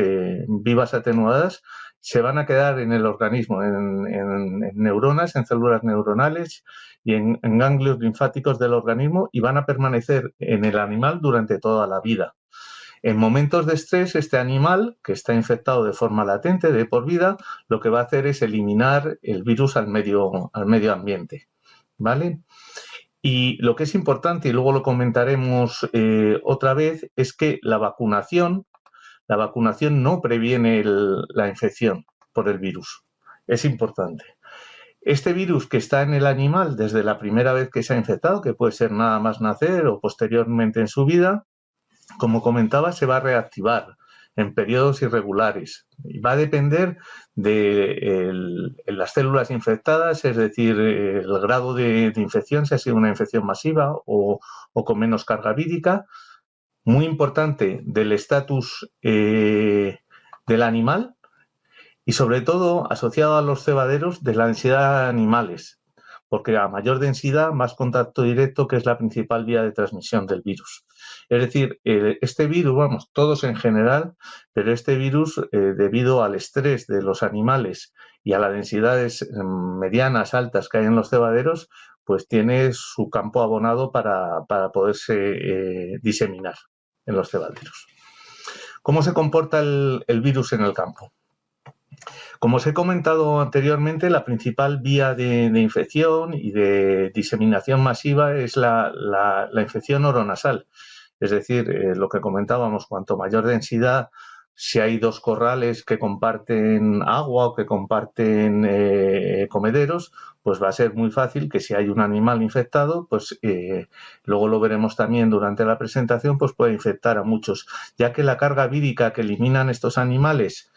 vivas atenuadas, se van a quedar en el organismo, en neuronas, en células neuronales y en ganglios linfáticos del organismo, y van a permanecer en el animal durante toda la vida. En momentos de estrés, este animal, que está infectado de forma latente, de por vida, lo que va a hacer es eliminar el virus al medio ambiente. ¿Vale? Y lo que es importante, y luego lo comentaremos otra vez, es que la vacunación no previene la infección por el virus. Es importante. Este virus que está en el animal desde la primera vez que se ha infectado, que puede ser nada más nacer o posteriormente en su vida, como comentaba, se va a reactivar en periodos irregulares. Y va a depender de las células infectadas, es decir, el grado de infección, si ha sido una infección masiva o con menos carga vírica. Muy importante del estatus del animal y, sobre todo, asociado a los cebaderos, de la densidad de animales, porque a mayor densidad, más contacto directo, que es la principal vía de transmisión del virus. Es decir, este virus, vamos, todos en general, pero este virus, debido al estrés de los animales y a las densidades medianas, altas que hay en los cebaderos, pues tiene su campo abonado para poderse diseminar en los cebaderos. ¿Cómo se comporta el virus en el campo? Como os he comentado anteriormente, la principal vía de infección y de diseminación masiva es la infección oronasal. Es decir, lo que comentábamos, cuanto mayor densidad, si hay 2 corrales que comparten agua o que comparten comederos, pues va a ser muy fácil que si hay un animal infectado, pues luego lo veremos también durante la presentación, pues puede infectar a muchos, ya que la carga vírica que eliminan estos animales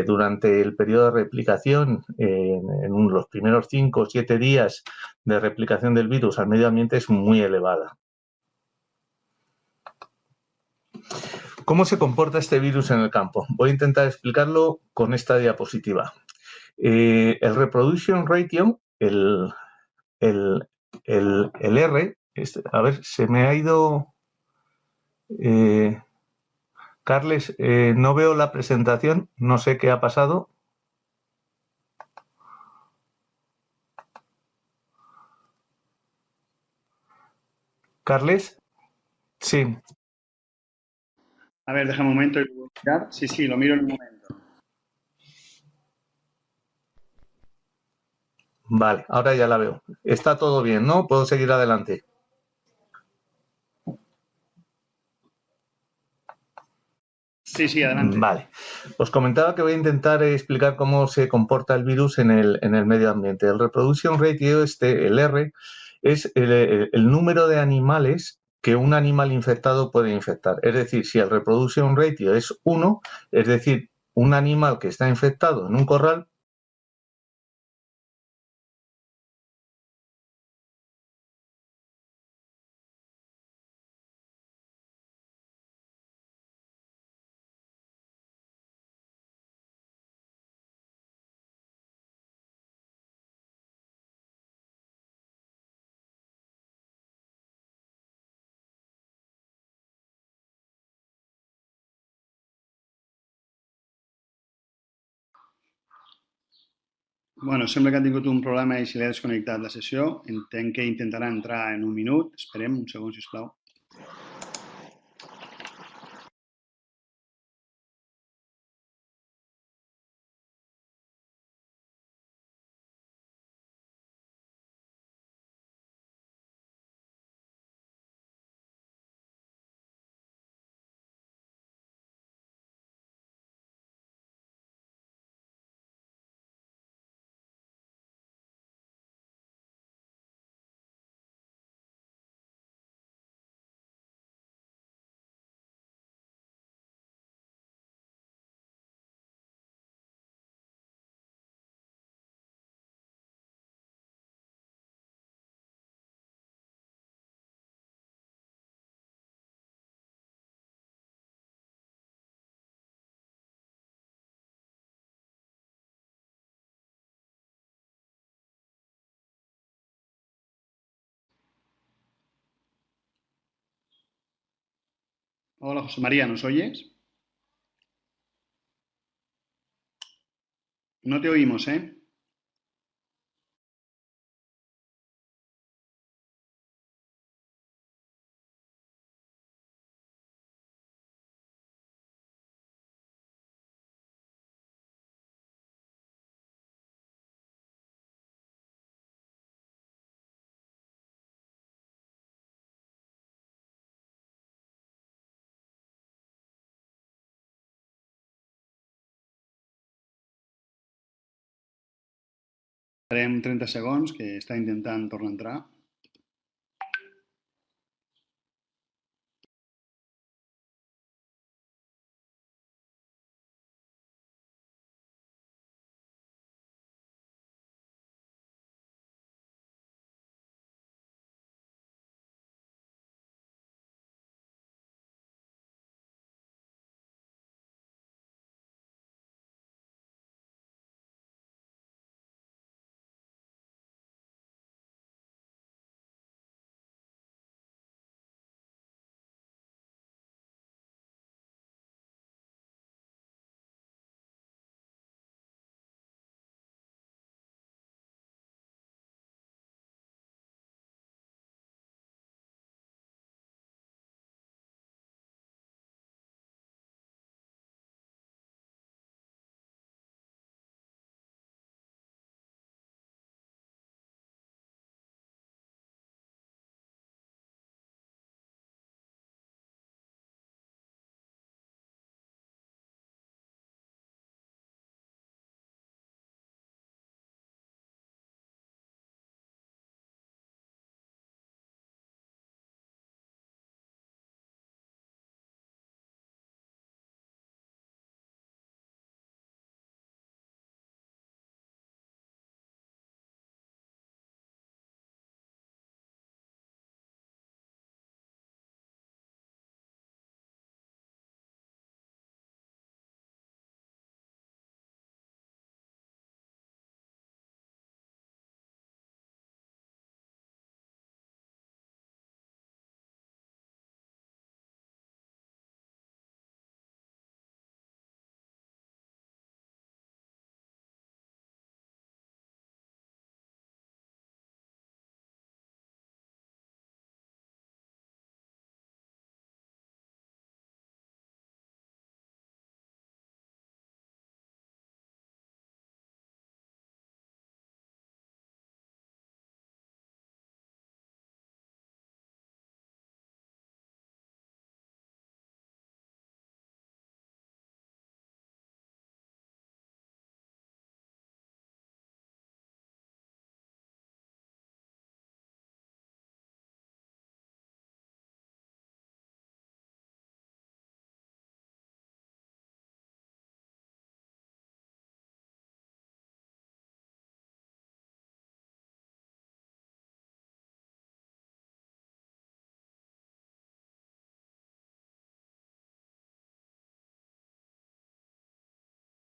durante el periodo de replicación, en los primeros 5 o 7 días de replicación del virus al medio ambiente, es muy elevada. ¿Cómo se comporta este virus en el campo? Voy a intentar explicarlo con esta diapositiva. El reproduction ratio, el R, a ver, se me ha ido... Carles, no veo la presentación, no sé qué ha pasado. ¿Carles? Sí. A ver, déjame un momento y lo voy a mirar. Sí, lo miro en un momento. Vale, ahora ya la veo. Está todo bien, ¿no? Puedo seguir adelante. Sí, adelante. Vale. Os comentaba que voy a intentar explicar cómo se comporta el virus en el medio ambiente. El reproduction ratio, el R, es el número de animales que un animal infectado puede infectar. Es decir, si el reproduction ratio es 1, es decir, un animal que está infectado en un corral Bueno, sembla que han tingut un problema i se li ha desconnectat la sessió. Entenc que intentarà entrar en un minut. Esperem un segon, sisplau. Hola, José María, ¿nos oyes? No te oímos, ¿eh? Esperem 30 segons, que està intentant tornar a entrar.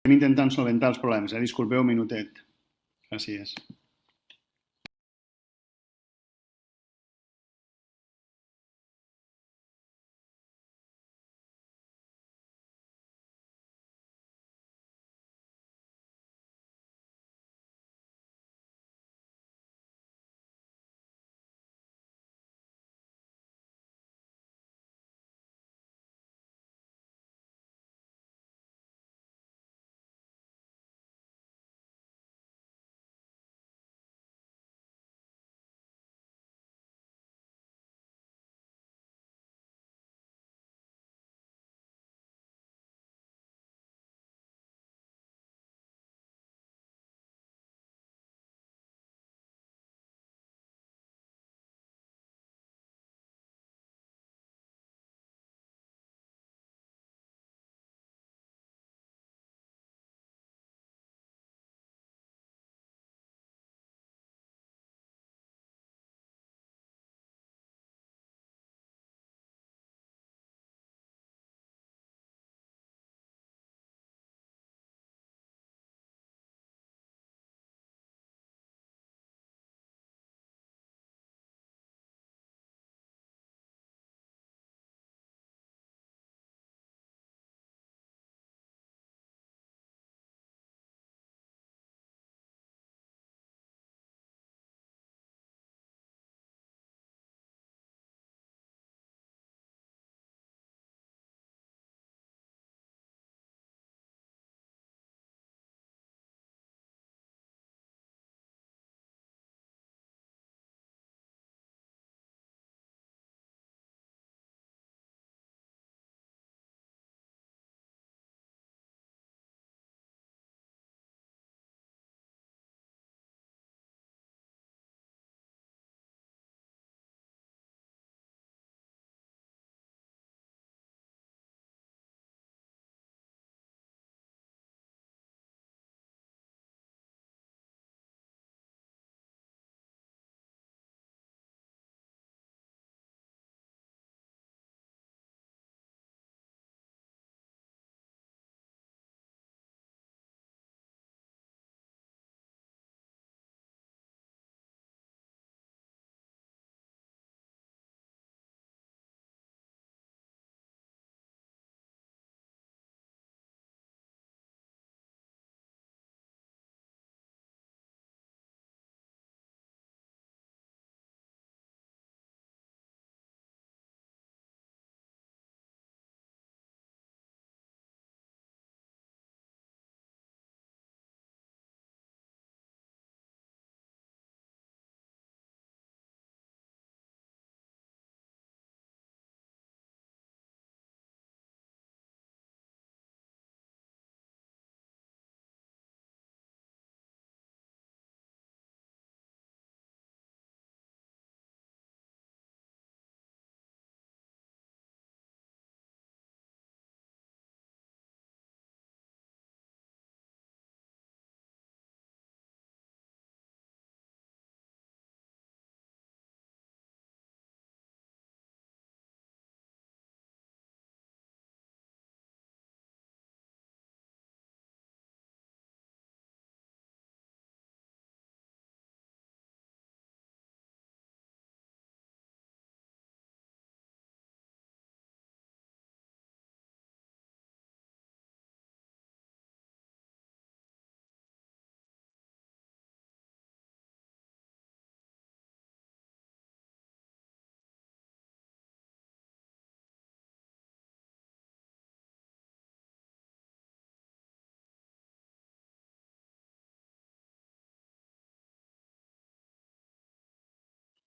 Estem intentant solventar els problemes, Disculpeu un minutet. Gràcies.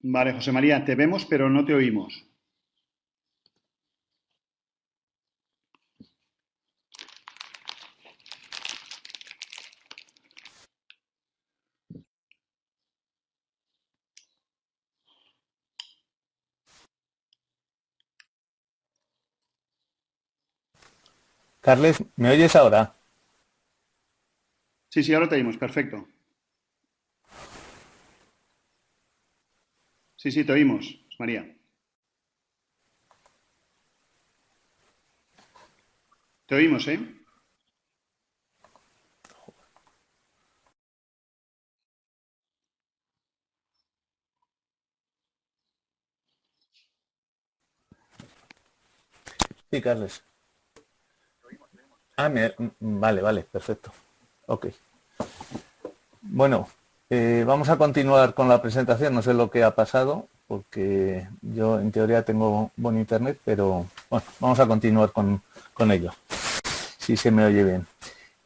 Vale, José María, te vemos pero no te oímos. Carles, ¿me oyes ahora? Sí, ahora te oímos, perfecto. Sí, te oímos, José María. Te oímos, ¿eh? Sí, Carles. Ah, vale, perfecto. Ok. Bueno, vamos a continuar con la presentación. No sé lo que ha pasado, porque yo en teoría tengo buen internet, pero bueno, vamos a continuar con ello, si se me oye bien.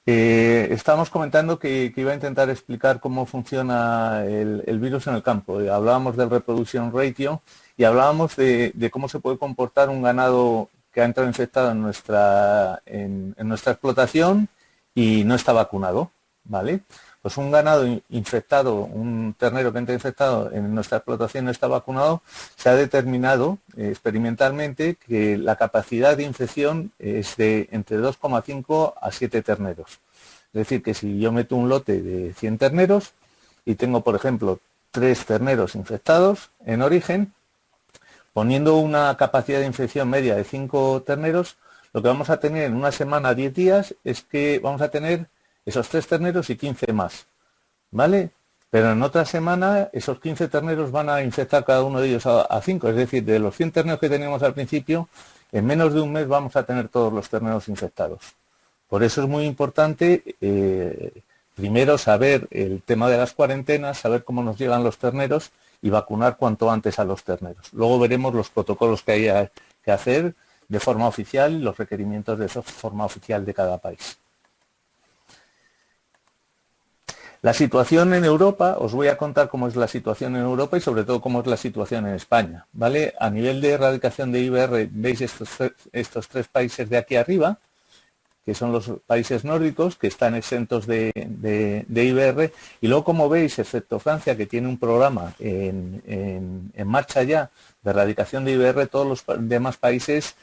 Estábamos comentando que iba a intentar explicar cómo funciona el virus en el campo. Hablábamos del reproduction ratio y hablábamos de cómo se puede comportar un ganado que ha entrado infectado en nuestra explotación y no está vacunado, ¿vale? Pues un ganado infectado, un ternero que entra infectado en nuestra explotación no está vacunado, se ha determinado experimentalmente que la capacidad de infección es de entre 2,5 a 7 terneros. Es decir, que si yo meto un lote de 100 terneros y tengo, por ejemplo, 3 terneros infectados en origen, poniendo una capacidad de infección media de 5 terneros, lo que vamos a tener en una semana, 10 días, es que vamos a tener esos 3 terneros y 15 más, ¿vale? Pero en otra semana esos 15 terneros van a infectar cada uno de ellos a 5, es decir, de los 100 terneros que teníamos al principio, en menos de un mes vamos a tener todos los terneros infectados. Por eso es muy importante, primero, saber el tema de las cuarentenas, saber cómo nos llegan los terneros y vacunar cuanto antes a los terneros. Luego veremos los protocolos que hay que hacer de forma oficial y los requerimientos de forma oficial de cada país. La situación en Europa, os voy a contar cómo es la situación en Europa y sobre todo cómo es la situación en España, ¿vale? A nivel de erradicación de IBR, veis estos 3 países de aquí arriba, que son los países nórdicos, que están exentos de IBR, y luego, como veis, excepto Francia, que tiene un programa en marcha ya de erradicación de IBR, todos los demás países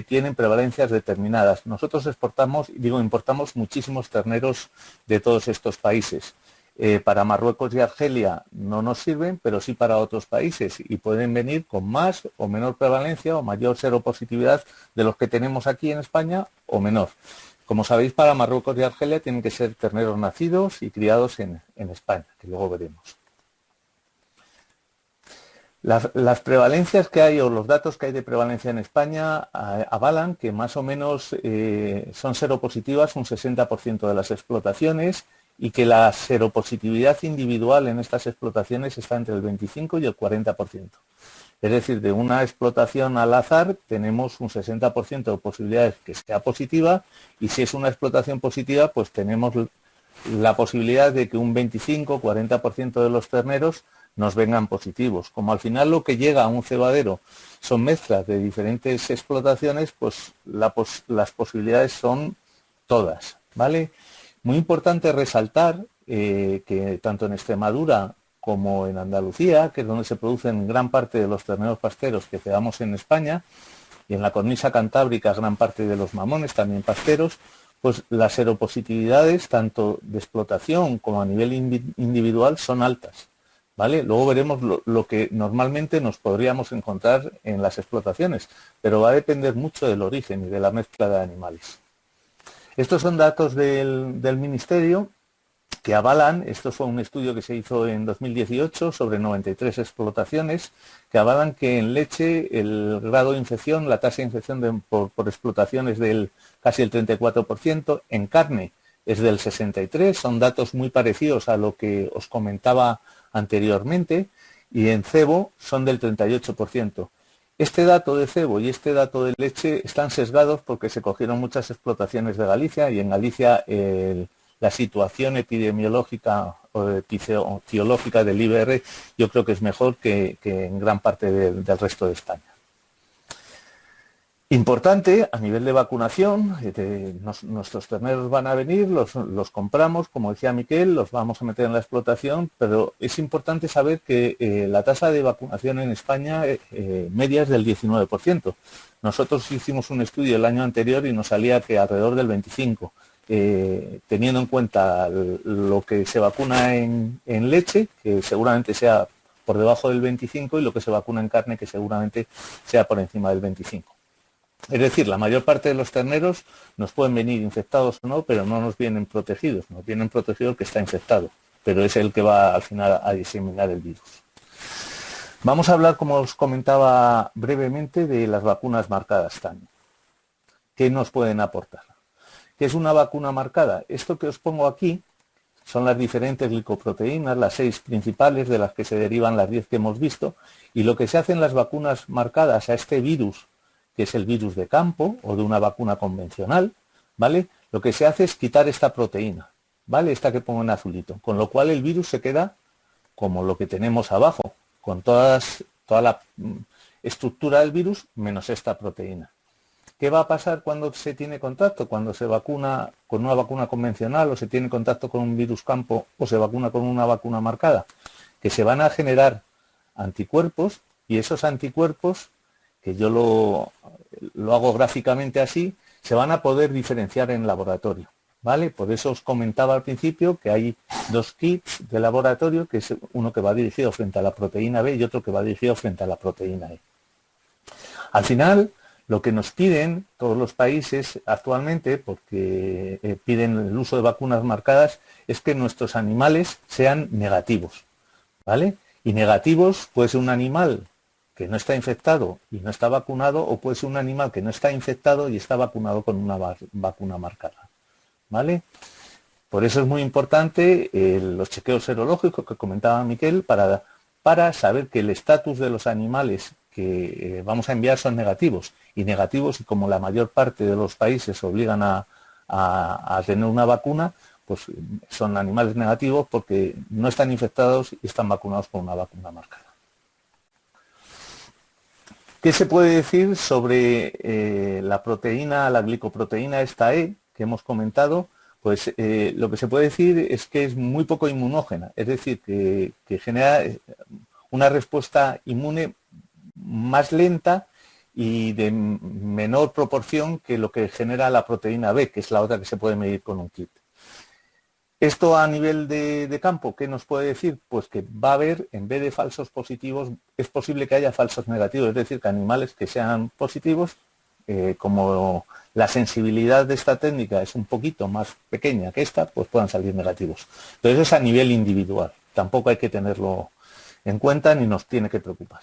tienen prevalencias determinadas. Nosotros importamos muchísimos terneros de todos estos países. Para Marruecos y Argelia no nos sirven, pero sí para otros países, y pueden venir con más o menor prevalencia o mayor seropositividad de los que tenemos aquí en España o menor. Como sabéis, para Marruecos y Argelia tienen que ser terneros nacidos y criados en España, que luego veremos. Las prevalencias que hay o los datos que hay de prevalencia en España avalan que más o menos son seropositivas un 60% de las explotaciones y que la seropositividad individual en estas explotaciones está entre el 25 y el 40%. Es decir, de una explotación al azar tenemos un 60% de posibilidades que sea positiva, y si es una explotación positiva, pues tenemos la posibilidad de que un 25-40% de los terneros nos vengan positivos. Como al final lo que llega a un cebadero son mezclas de diferentes explotaciones, pues las posibilidades son todas, ¿vale? Muy importante resaltar que tanto en Extremadura como en Andalucía, que es donde se producen gran parte de los terneros pasteros que cebamos en España, y en la cornisa cantábrica gran parte de los mamones, también pasteros, pues las seropositividades, tanto de explotación como a nivel individual, son altas, ¿vale? Luego veremos lo que normalmente nos podríamos encontrar en las explotaciones, pero va a depender mucho del origen y de la mezcla de animales. Estos son datos del Ministerio que avalan, esto fue un estudio que se hizo en 2018 sobre 93 explotaciones, que avalan que en leche el grado de infección, la tasa de infección por explotación es del casi el 34%, en carne es del 63%, son datos muy parecidos a lo que os comentaba anteriormente, y en cebo son del 38%. Este dato de cebo y este dato de leche están sesgados porque se cogieron muchas explotaciones de Galicia, y en Galicia la situación epidemiológica epidemiológica del IBR, yo creo que es mejor que en gran parte del resto de España. Importante, a nivel de vacunación, nuestros terneros van a venir, los compramos, como decía Miquel, los vamos a meter en la explotación, pero es importante saber que la tasa de vacunación en España media es del 19%. Nosotros hicimos un estudio el año anterior y nos salía que alrededor del 25%, teniendo en cuenta lo que se vacuna en leche, que seguramente sea por debajo del 25%, y lo que se vacuna en carne, que seguramente sea por encima del 25%. Es decir, la mayor parte de los terneros nos pueden venir infectados o no, pero no nos vienen protegidos. Nos vienen protegido el que está infectado, pero es el que va al final a diseminar el virus. Vamos a hablar, como os comentaba brevemente, de las vacunas marcadas también. ¿Qué nos pueden aportar? ¿Qué es una vacuna marcada? Esto que os pongo aquí son las diferentes glicoproteínas, las 6 principales, de las que se derivan las 10 que hemos visto, y lo que se hace en las vacunas marcadas a este virus, que es el virus de campo o de una vacuna convencional, ¿vale? Lo que se hace es quitar esta proteína, ¿vale? Esta que pongo en azulito, con lo cual el virus se queda como lo que tenemos abajo, con toda la estructura del virus menos esta proteína. ¿Qué va a pasar cuando se tiene contacto? Cuando se vacuna con una vacuna convencional o se tiene contacto con un virus campo o se vacuna con una vacuna marcada, que se van a generar anticuerpos, y esos anticuerpos, que yo lo hago gráficamente así, se van a poder diferenciar en laboratorio, ¿vale? Por eso os comentaba al principio que hay 2 kits de laboratorio, que es uno que va dirigido frente a la proteína B y otro que va dirigido frente a la proteína E. Al final, lo que nos piden todos los países actualmente, porque piden el uso de vacunas marcadas, es que nuestros animales sean negativos, ¿vale? Y negativos puede ser un animal que no está infectado y no está vacunado, o puede ser un animal que no está infectado y está vacunado con una vacuna marcada, ¿vale? Por eso es muy importante los chequeos serológicos que comentaba Miquel, para saber que el estatus de los animales que vamos a enviar son negativos, y como la mayor parte de los países obligan a tener una vacuna, pues son animales negativos porque no están infectados y están vacunados con una vacuna marcada. ¿Qué se puede decir sobre la proteína, la glicoproteína esta E que hemos comentado? Pues lo que se puede decir es que es muy poco inmunógena, es decir, que genera una respuesta inmune más lenta y de menor proporción que lo que genera la proteína B, que es la otra que se puede medir con un kit. Esto a nivel de campo, ¿qué nos puede decir? Pues que va a haber, en vez de falsos positivos, es posible que haya falsos negativos, es decir, que animales que sean positivos, como la sensibilidad de esta técnica es un poquito más pequeña que esta, pues puedan salir negativos. Pero eso es a nivel individual, tampoco hay que tenerlo en cuenta ni nos tiene que preocupar.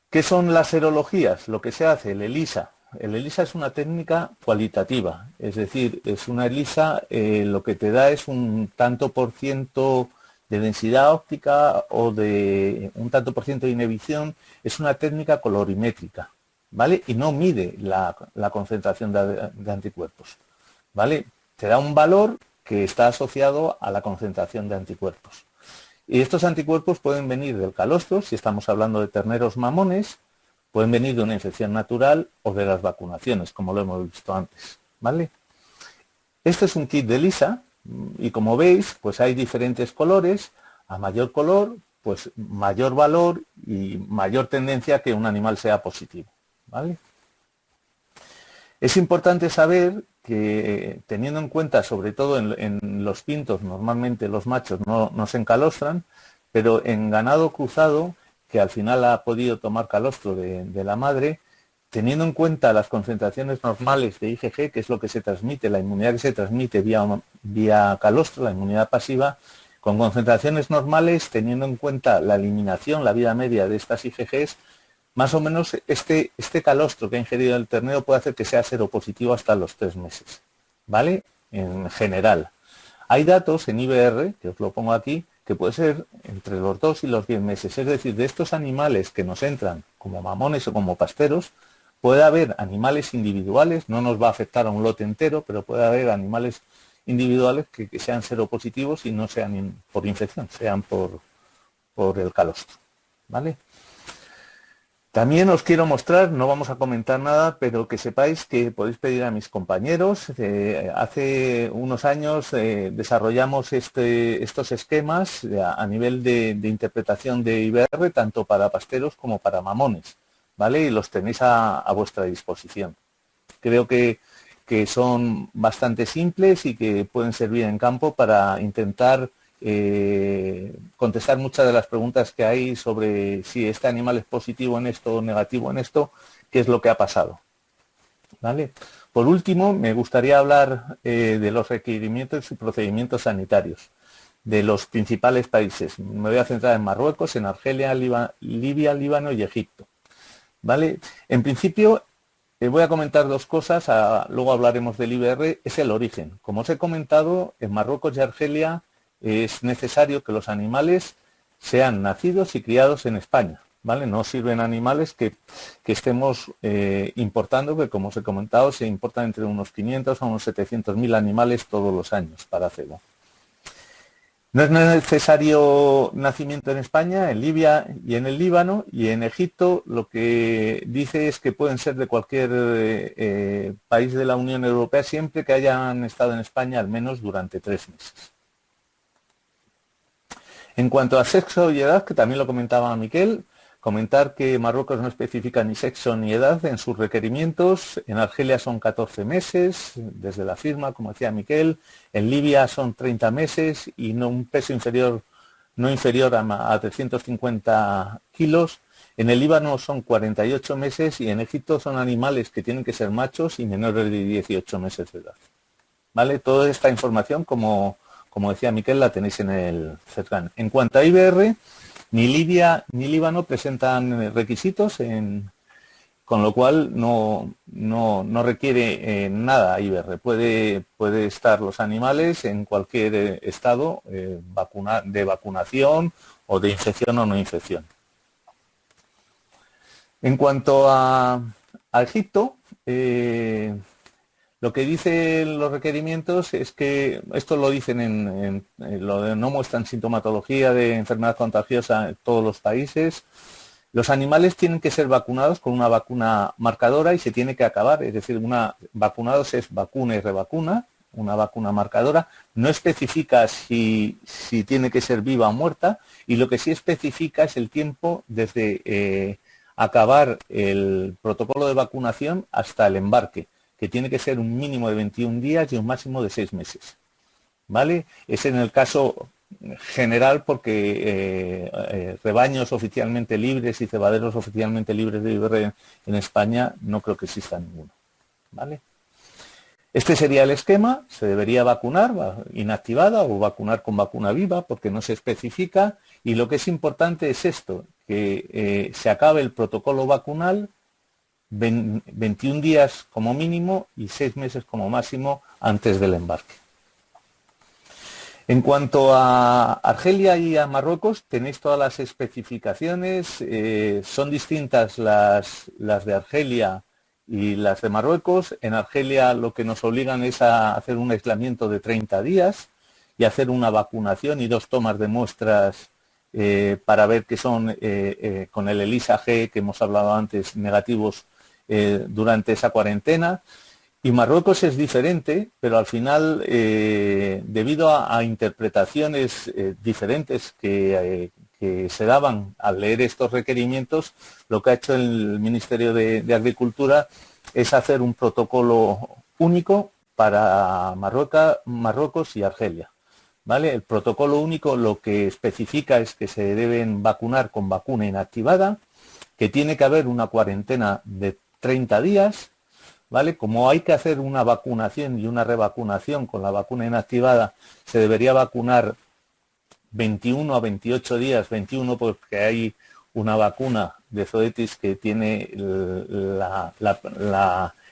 ¿Qué son las serologías? Lo que se hace, el ELISA. El ELISA es una técnica cualitativa, es decir, es una ELISA, lo que te da es un tanto por ciento de densidad óptica o de un tanto por ciento de inhibición, es una técnica colorimétrica, ¿vale? Y no mide la concentración de anticuerpos, ¿vale? Te da un valor que está asociado a la concentración de anticuerpos. Y estos anticuerpos pueden venir del calostro, si estamos hablando de terneros mamones, pueden venir de una infección natural o de las vacunaciones, como lo hemos visto antes, ¿vale? Este es un kit de ELISA y como veis, pues hay diferentes colores. A mayor color, pues mayor valor y mayor tendencia a que un animal sea positivo, ¿vale? Es importante saber que, teniendo en cuenta, sobre todo en los pintos, normalmente los machos no se encalostran, pero en ganado cruzado, que al final ha podido tomar calostro de la madre, teniendo en cuenta las concentraciones normales de IgG, que es lo que se transmite, la inmunidad que se transmite vía calostro, la inmunidad pasiva, con concentraciones normales, teniendo en cuenta la eliminación, la vida media de estas IgGs, más o menos este calostro que ha ingerido el ternero puede hacer que sea seropositivo hasta los 3 meses, ¿vale? En general. Hay datos en IBR, que os lo pongo aquí, que puede ser entre los 2 y los 10 meses. Es decir, de estos animales que nos entran como mamones o como pasteros, puede haber animales individuales, no nos va a afectar a un lote entero, pero puede haber animales individuales que sean seropositivos y no sean por infección, sean por el calostro, ¿vale? También os quiero mostrar, no vamos a comentar nada, pero que sepáis que podéis pedir a mis compañeros. Hace unos años desarrollamos estos esquemas a nivel de interpretación de IBR, tanto para pasteros como para mamones, ¿vale? Y los tenéis a vuestra disposición. Creo que son bastante simples y que pueden servir en campo para intentar contestar muchas de las preguntas que hay sobre si este animal es positivo en esto o negativo en esto, qué es lo que ha pasado, ¿vale? Por último, me gustaría hablar de los requerimientos y procedimientos sanitarios de los principales países. Me voy a centrar en Marruecos, en Argelia, Libia, Líbano y Egipto, ¿vale? En principio, voy a comentar dos cosas, luego hablaremos del IBR, es el origen. Como os he comentado, en Marruecos y Argelia es necesario que los animales sean nacidos y criados en España, ¿vale? No sirven animales que estemos importando, que como os he comentado, se importan entre unos 500 a unos 700.000 animales todos los años para cebo. No es necesario nacimiento en España, en Libia y en el Líbano, y en Egipto lo que dice es que pueden ser de cualquier país de la Unión Europea siempre que hayan estado en España al menos durante 3 meses. En cuanto a sexo y edad, que también lo comentaba Miquel, comentar que Marruecos no especifica ni sexo ni edad en sus requerimientos. En Argelia son 14 meses, desde la firma, como decía Miquel. En Libia son 30 meses y un peso no inferior a 350 kilos. En el Líbano son 48 meses y en Egipto son animales que tienen que ser machos y menores de 18 meses de edad, ¿vale? Toda esta información, como decía Miquel, la tenéis en el CERCAN. En cuanto a IBR, ni Libia ni Líbano presentan requisitos, con lo cual no requiere nada IBR. Puede estar los animales en cualquier estado de vacunación o de infección o no infección. En cuanto a Egipto, lo que dicen los requerimientos es que, esto lo dicen no muestran sintomatología de enfermedad contagiosa en todos los países. Los animales tienen que ser vacunados con una vacuna marcadora y se tiene que acabar, es decir, vacunados es vacuna y revacuna, una vacuna marcadora. No especifica si tiene que ser viva o muerta, y lo que sí especifica es el tiempo desde acabar el protocolo de vacunación hasta el embarque, que tiene que ser un mínimo de 21 días y un máximo de 6 meses, ¿vale? Es en el caso general porque rebaños oficialmente libres y cebaderos oficialmente libres de IBR en España no creo que exista ninguno, ¿vale? Este sería el esquema. Se debería vacunar inactivada o vacunar con vacuna viva porque no se especifica, y lo que es importante es esto, que se acabe el protocolo vacunal 21 días como mínimo y 6 meses como máximo antes del embarque. En cuanto a Argelia y a Marruecos, tenéis todas las especificaciones. Son distintas las de Argelia y las de Marruecos. En Argelia lo que nos obligan es a hacer un aislamiento de 30 días y hacer una vacunación y 2 tomas de muestras para ver que son con el ELISA G que hemos hablado antes negativos durante esa cuarentena. Y Marruecos es diferente, pero al final, debido a interpretaciones diferentes que se daban al leer estos requerimientos, lo que ha hecho el Ministerio de Agricultura es hacer un protocolo único para Marruecos y Argelia, ¿vale? El protocolo único lo que especifica es que se deben vacunar con vacuna inactivada, que tiene que haber una cuarentena de 30 días, ¿vale? Como hay que hacer una vacunación y una revacunación con la vacuna inactivada, se debería vacunar 21 a 28 días, 21 porque hay una vacuna de Zoetis que tiene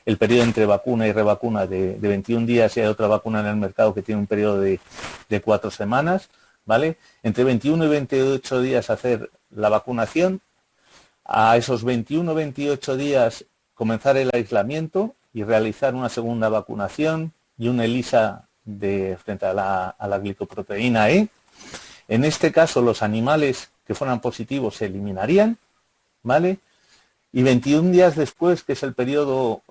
el periodo entre vacuna y revacuna de 21 días, y hay otra vacuna en el mercado que tiene un periodo de 4 semanas, ¿vale? Entre 21 y 28 días hacer la vacunación, a esos 21 o 28 días comenzar el aislamiento y realizar una segunda vacunación y un ELISA frente a la glicoproteína E. En este caso, los animales que fueran positivos se eliminarían, ¿vale? Y 21 días después, que es el periodo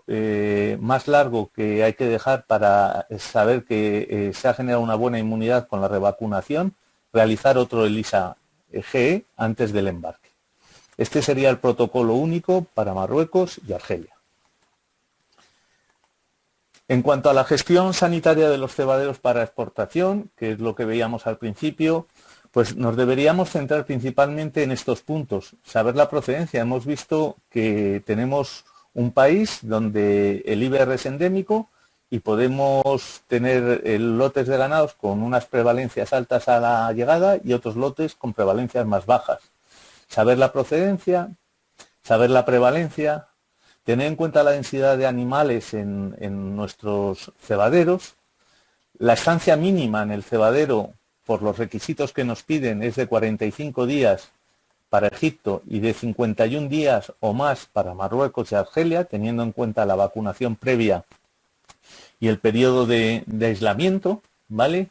más largo que hay que dejar para saber que se ha generado una buena inmunidad con la revacunación, realizar otro ELISA-GE antes del embarque. Este sería el protocolo único para Marruecos y Argelia. En cuanto a la gestión sanitaria de los cebaderos para exportación, que es lo que veíamos al principio, pues nos deberíamos centrar principalmente en estos puntos. Saber la procedencia. Hemos visto que tenemos un país donde el IBR es endémico y podemos tener lotes de ganados con unas prevalencias altas a la llegada y otros lotes con prevalencias más bajas. Saber la procedencia, saber la prevalencia, tener en cuenta la densidad de animales en nuestros cebaderos. La estancia mínima en el cebadero, por los requisitos que nos piden, es de 45 días para Egipto y de 51 días o más para Marruecos y Argelia, teniendo en cuenta la vacunación previa y el periodo de aislamiento, ¿vale?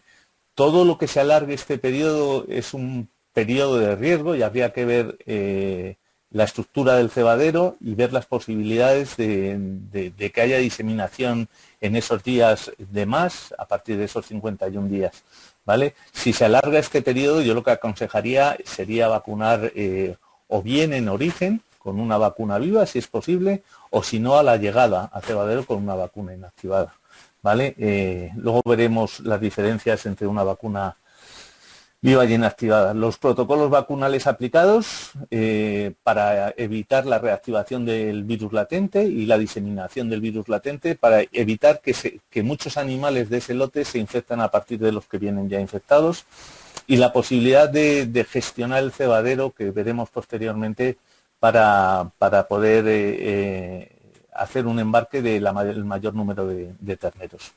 Todo lo que se alargue este periodo es un periodo de riesgo y habría que ver la estructura del cebadero y ver las posibilidades de que haya diseminación en esos días de más, a partir de esos 51 días, ¿vale? Si se alarga este periodo, yo lo que aconsejaría sería vacunar o bien en origen, con una vacuna viva, si es posible, o si no, a la llegada a cebadero con una vacuna inactivada, ¿vale? Luego veremos las diferencias entre una vacuna viva y inactivada. Los protocolos vacunales aplicados para evitar la reactivación del virus latente y la diseminación del virus latente, para evitar que muchos animales de ese lote se infectan a partir de los que vienen ya infectados, y la posibilidad de gestionar el cebadero, que veremos posteriormente, para poder hacer un embarque del mayor número de terneros.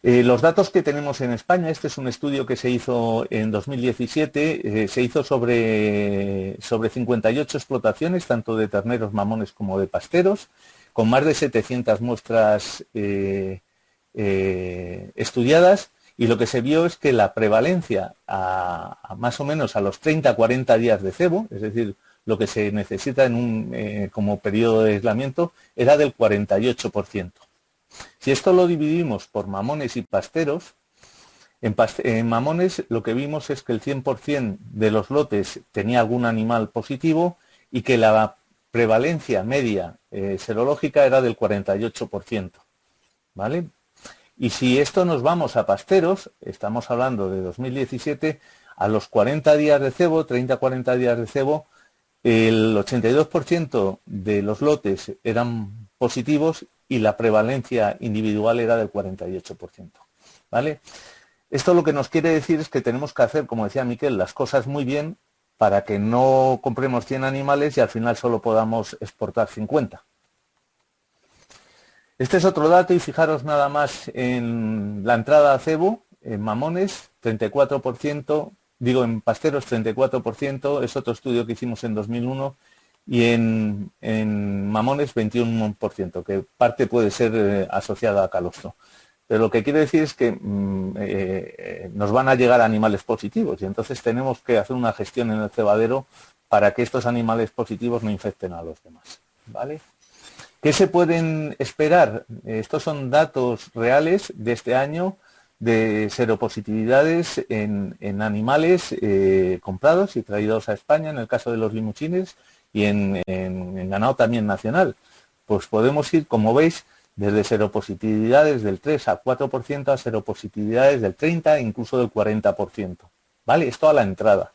Los datos que tenemos en España, este es un estudio que se hizo en 2017, se hizo sobre 58 explotaciones, tanto de terneros mamones como de pasteros, con más de 700 muestras estudiadas, y lo que se vio es que la prevalencia más o menos a los 30-40 días de cebo, es decir, lo que se necesita como periodo de aislamiento, era del 48%. Si esto lo dividimos por mamones y pasteros, en mamones lo que vimos es que el 100% de los lotes tenía algún animal positivo y que la prevalencia media serológica era del 48%, ¿vale? Y si esto nos vamos a pasteros, estamos hablando de 2017, a los 40 días de cebo, 30-40 días de cebo, el 82% de los lotes eran positivos y la prevalencia individual era del 48%, ¿vale? Esto lo que nos quiere decir es que tenemos que hacer, como decía Miquel, las cosas muy bien para que no compremos 100 animales y al final solo podamos exportar 50. Este es otro dato, y fijaros nada más en la entrada a cebo, en mamones, 34%, digo en pasteros 34%, es otro estudio que hicimos en 2001, y en mamones 21%, que parte puede ser asociada a calostro. Pero lo que quiere decir es que nos van a llegar animales positivos, y entonces tenemos que hacer una gestión en el cebadero para que estos animales positivos no infecten a los demás, ¿vale? ¿Qué se pueden esperar? Estos son datos reales de este año de seropositividades en animales comprados y traídos a España, en el caso de los limuchines, y en ganado también nacional. Pues podemos ir, como veis, desde seropositividades del 3 a 4% a seropositividades del 30 e incluso del 40%. ¿Vale? Esto a la entrada.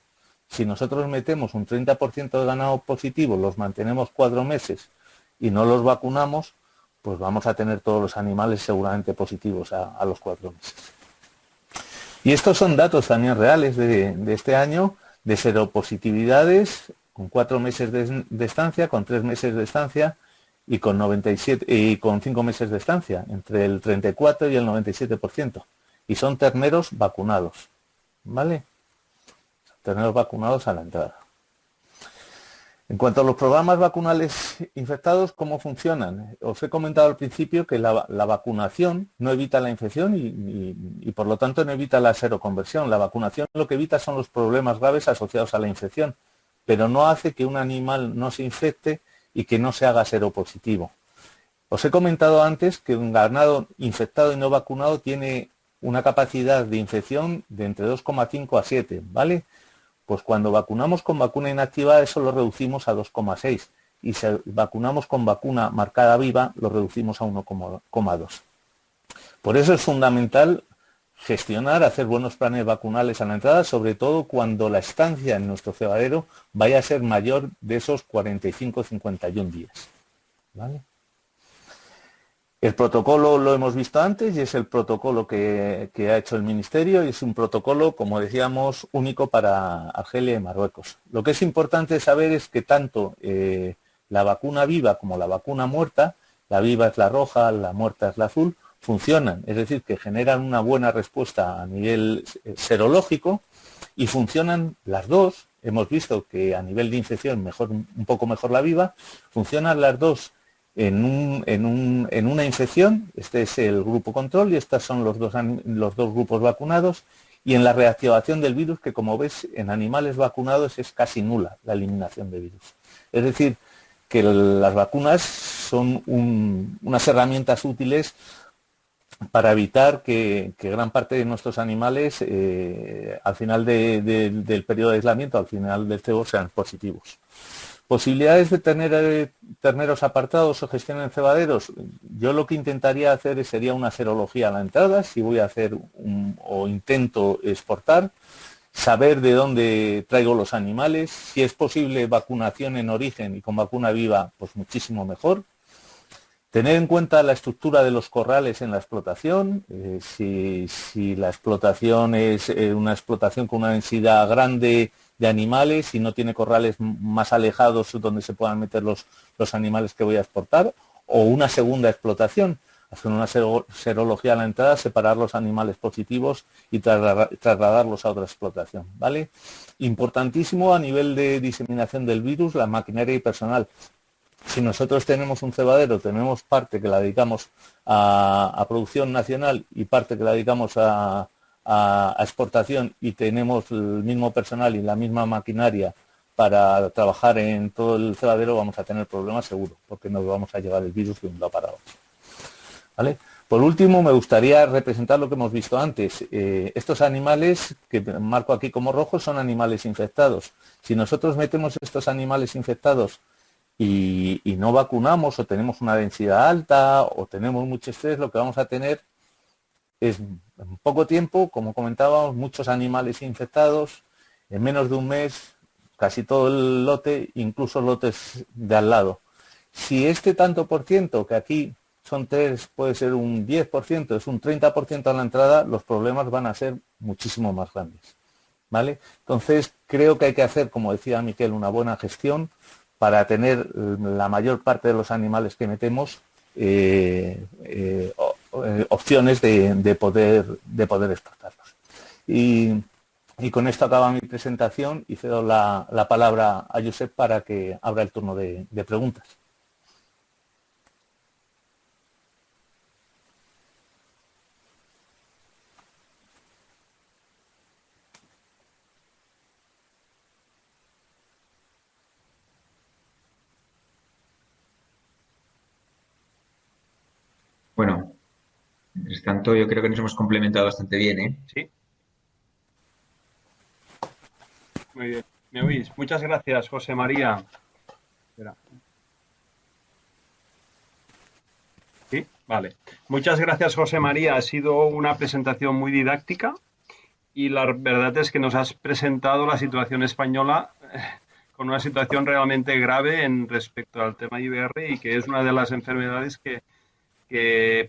Si nosotros metemos un 30% de ganado positivo, los mantenemos 4 meses y no los vacunamos, pues vamos a tener todos los animales seguramente positivos a los 4 meses. Y estos son datos también reales de este año, de seropositividades con 4 meses de estancia, con 3 meses de estancia y con 97 y con 5 meses de estancia, entre el 34 y el 97%. Y son terneros vacunados, ¿vale? Terneros vacunados a la entrada. En cuanto a los programas vacunales infectados, ¿cómo funcionan? Os he comentado al principio que la vacunación no evita la infección y por lo tanto no evita la seroconversión. La vacunación lo que evita son los problemas graves asociados a la infección, pero no hace que un animal no se infecte y que no se haga seropositivo. Os he comentado antes que un ganado infectado y no vacunado tiene una capacidad de infección de entre 2,5 a 7, ¿vale? Pues cuando vacunamos con vacuna inactiva eso lo reducimos a 2,6 y si vacunamos con vacuna marcada viva lo reducimos a 1,2. Por eso es fundamental gestionar, hacer buenos planes vacunales a la entrada, sobre todo cuando la estancia en nuestro cebadero vaya a ser mayor de esos 45-51 días, ¿vale? El protocolo lo hemos visto antes y es el protocolo que ha hecho el Ministerio y es un protocolo, como decíamos, único para Argelia y Marruecos. Lo que es importante saber es que tanto la vacuna viva como la vacuna muerta, la viva es la roja, la muerta es la azul, funcionan, es decir, que generan una buena respuesta a nivel serológico y funcionan las dos. Hemos visto que a nivel de infección un poco mejor la viva, funcionan las dos en una infección. Este es el grupo control y estos son los dos grupos vacunados, y en la reactivación del virus, que como ves en animales vacunados es casi nula la eliminación de virus. Es decir, que las vacunas son unas herramientas útiles para evitar que gran parte de nuestros animales al final del periodo de aislamiento, al final del cebo, sean positivos. Posibilidades de tener terneros apartados o gestión en cebaderos. Yo lo que intentaría hacer sería una serología a la entrada, si voy a hacer o intento exportar, saber de dónde traigo los animales, si es posible vacunación en origen y con vacuna viva, pues muchísimo mejor. Tener en cuenta la estructura de los corrales en la explotación, si la explotación es una explotación con una densidad grande de animales y no tiene corrales más alejados donde se puedan meter los animales que voy a exportar, o una segunda explotación, hacer una serología a la entrada, separar los animales positivos y trasladarlos a otra explotación, ¿vale? Importantísimo a nivel de diseminación del virus, la maquinaria y personal. Si nosotros tenemos un cebadero, tenemos parte que la dedicamos a producción nacional y parte que la dedicamos a exportación y tenemos el mismo personal y la misma maquinaria para trabajar en todo el cebadero, vamos a tener problemas seguro, porque nos vamos a llevar el virus de un lado para otro, ¿vale? Por último, me gustaría representar lo que hemos visto antes. Estos animales que marco aquí como rojos son animales infectados. Si nosotros metemos estos animales infectados y no vacunamos, o tenemos una densidad alta o tenemos mucho estrés, lo que vamos a tener es en poco tiempo, como comentábamos, muchos animales infectados, en menos de un mes, casi todo el lote, incluso lotes de al lado. Si este tanto por ciento, que aquí son 3, puede ser un 10%, es un 30% a la entrada, los problemas van a ser muchísimo más grandes, ¿vale? Entonces, creo que hay que hacer, como decía Miquel, una buena gestión para tener la mayor parte de los animales que metemos opciones de poder exportarlos. Y con esto acaba mi presentación y cedo la palabra a Josep para que abra el turno de preguntas. Bueno, mientras tanto yo creo que nos hemos complementado bastante bien, ¿eh? Sí. Muy bien. ¿Me oís? Muchas gracias, José María. Espera. Sí, vale. Muchas gracias, José María. Ha sido una presentación muy didáctica y la verdad es que nos has presentado la situación española con una situación realmente grave en respecto al tema IBR y que es una de las enfermedades que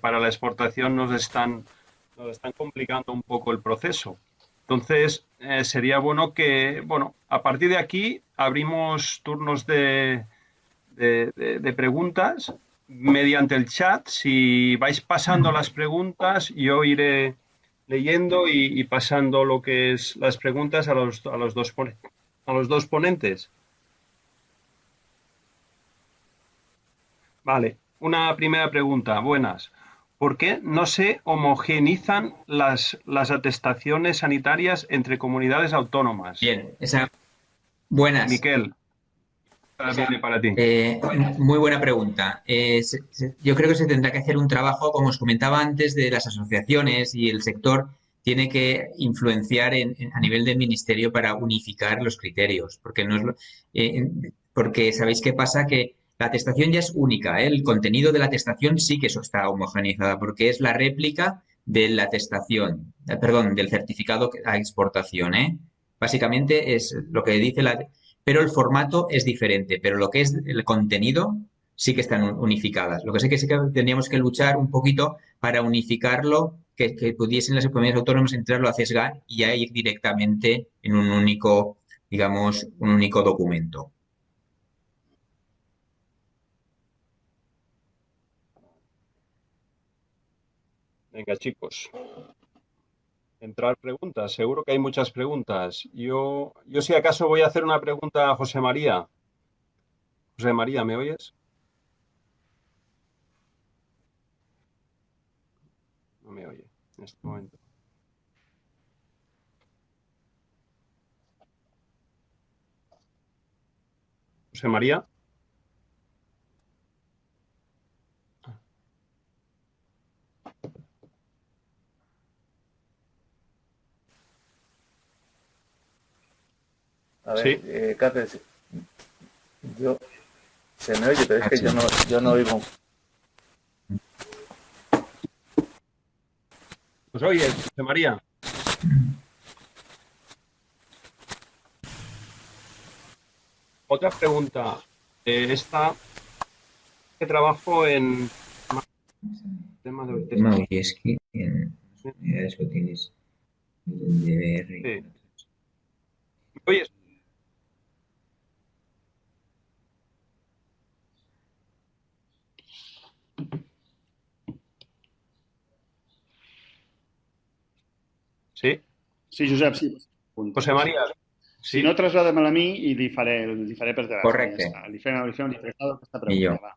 para la exportación nos están complicando un poco el proceso. Entonces, sería bueno que, a partir de aquí abrimos turnos de preguntas mediante el chat. Si vais pasando las preguntas, yo iré leyendo y pasando lo que es las preguntas a los dos ponentes. Vale, una primera pregunta. Buenas. ¿Por qué no se homogenizan las atestaciones sanitarias entre comunidades autónomas? Bien, buenas. Miquel, viene para ti. Muy buena pregunta. Yo creo que se tendrá que hacer un trabajo, como os comentaba antes, de las asociaciones y el sector tiene que influenciar a nivel del ministerio para unificar los criterios, porque no es porque sabéis qué pasa que la atestación ya es única, ¿eh? El contenido de la atestación sí que eso está homogeneizada, porque es la réplica de la atestación, perdón, del certificado a exportación, ¿eh? Básicamente es lo que dice pero el formato es diferente, pero lo que es el contenido sí que están unificadas. Lo que sí que tendríamos que luchar un poquito para unificarlo, que pudiesen las comunidades autónomas entrarlo a CESGA y ya ir directamente en un único, digamos, un único documento. Venga, chicos. Entrar preguntas. Seguro que hay muchas preguntas. Yo si acaso voy a hacer una pregunta a José María. José María, ¿me oyes? No me oye en este momento. José María. A ver, Sí. Cáceres, se me oye, pero es que yo no oigo. ¿Nos oyes, José María? Otra pregunta. Esta que trabajo en tema de Tema Oyeski en las unidades que tienes el DBR. Sí. ¿Me oyes? Sí. Sí, Josep, sí. José María. Si Sí. no, trasllada'm-la a mi i li faré per telèfon. Correcte. Ja està. Li faré un traslado aquesta Millor. pregunta. Va.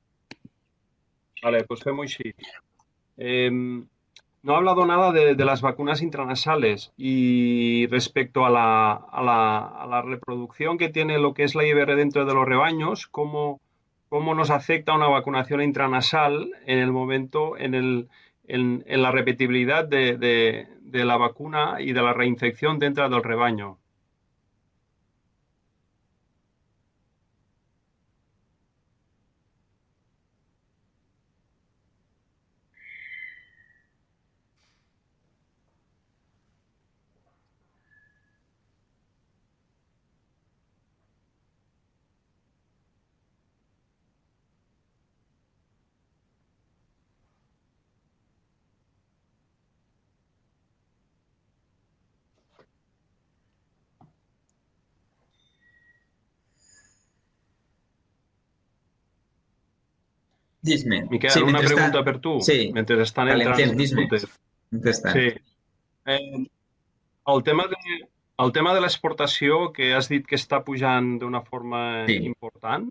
Vale, pues fue muy sí. No ha hablado nada de las vacunas intranasales y respecto a la reproducción que tiene lo que es la IBR dentro de los rebaños, cómo nos afecta una vacunación intranasal en el momento, en la repetibilidad de la vacuna y de la reinfección dentro del rebaño. Dis-me. Sí, Miquel, una mentrestant. pregunta per tu, Sí, mentre estan entrant calentem, les dis-me. preguntes. Mentrestant. Sí. Eh, el tema de l'exportació, que has dit que està pujant d'una forma Sí. important,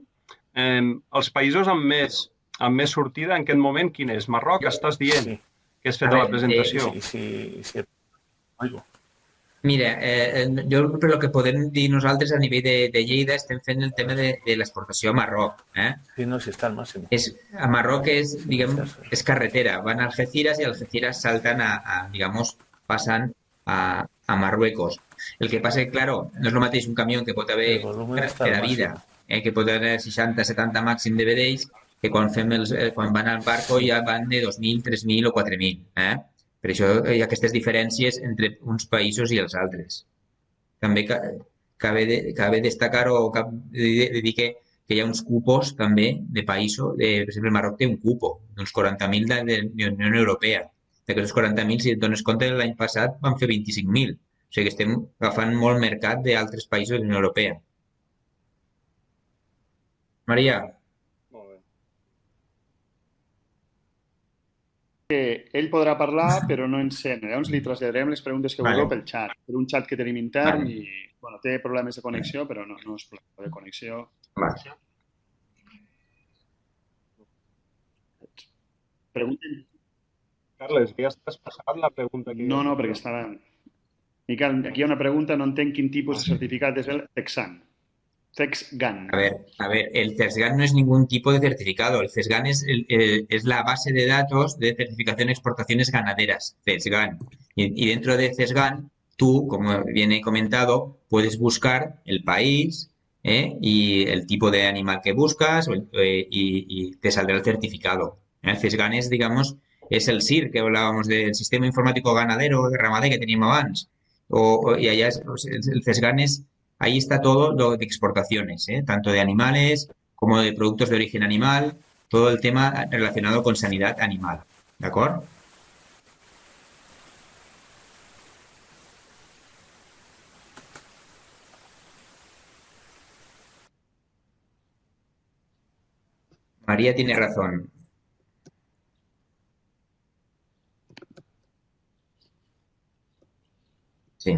els països amb més sortida en aquest moment, quin és? Marroc, estàs dient, Sí. que has fet A a la veure, presentació. Sí. Oigo. Mira, jo per lo que podem dir nosaltres a nivell de Lleida estem fent el tema de l'exportació a Marroc. Sí, no, si está al máximo. A Marroc diguem, és carretera. Van a Algeciras i a Algeciras saltan digamos, passen a Marruecos. El que passa que, claro, no és el mateix un camió que pot haver El volumen está per al a vida, máximo. que pot haver 60-70 màxim de vedells, que quan van al barco ja van de 2.000, 3.000 o 4.000. Per això hi ha aquestes diferències entre uns països i els altres. També cabe destacar o de dir que hi ha uns cupos també de països, per exemple, el Marroc té un cupo d'uns 40.000 de la Unió Europea. D'aquests 40.000, si et dones compte, l'any passat van fer 25.000. O sigui que estem agafant molt mercat d'altres països de la Unió Europea. Maria. Molt bé. Ell podrà parlar, però no encén. Llavors li traslladarem les preguntes que vulgueu pel xat, per un xat que tenim intern Vale. i bueno, té problemes de connexió, però no és problema de connexió. Vale. Pregunten. Carles, que ja estàs passat la pregunta que... No, perquè estava... Miquel, aquí hi ha una pregunta, no entenc quin tipus de certificat és el Texan. Texgan. A ver, el CESGAN no es ningún tipo de certificado. El CESGAN es la base de datos de certificación de exportaciones ganaderas, CESGAN. Y dentro de CESGAN, tú, como bien he comentado, puedes buscar el país y el tipo de animal que buscas y te saldrá el certificado. El CESGAN es, digamos, es el SIR que hablábamos del Sistema Informático Ganadero de Ramader que teníamos antes. Y allá el CESGAN es. Ahí está todo lo de exportaciones, tanto de animales como de productos de origen animal, todo el tema relacionado con sanidad animal. ¿De acuerdo? María tiene razón. Sí.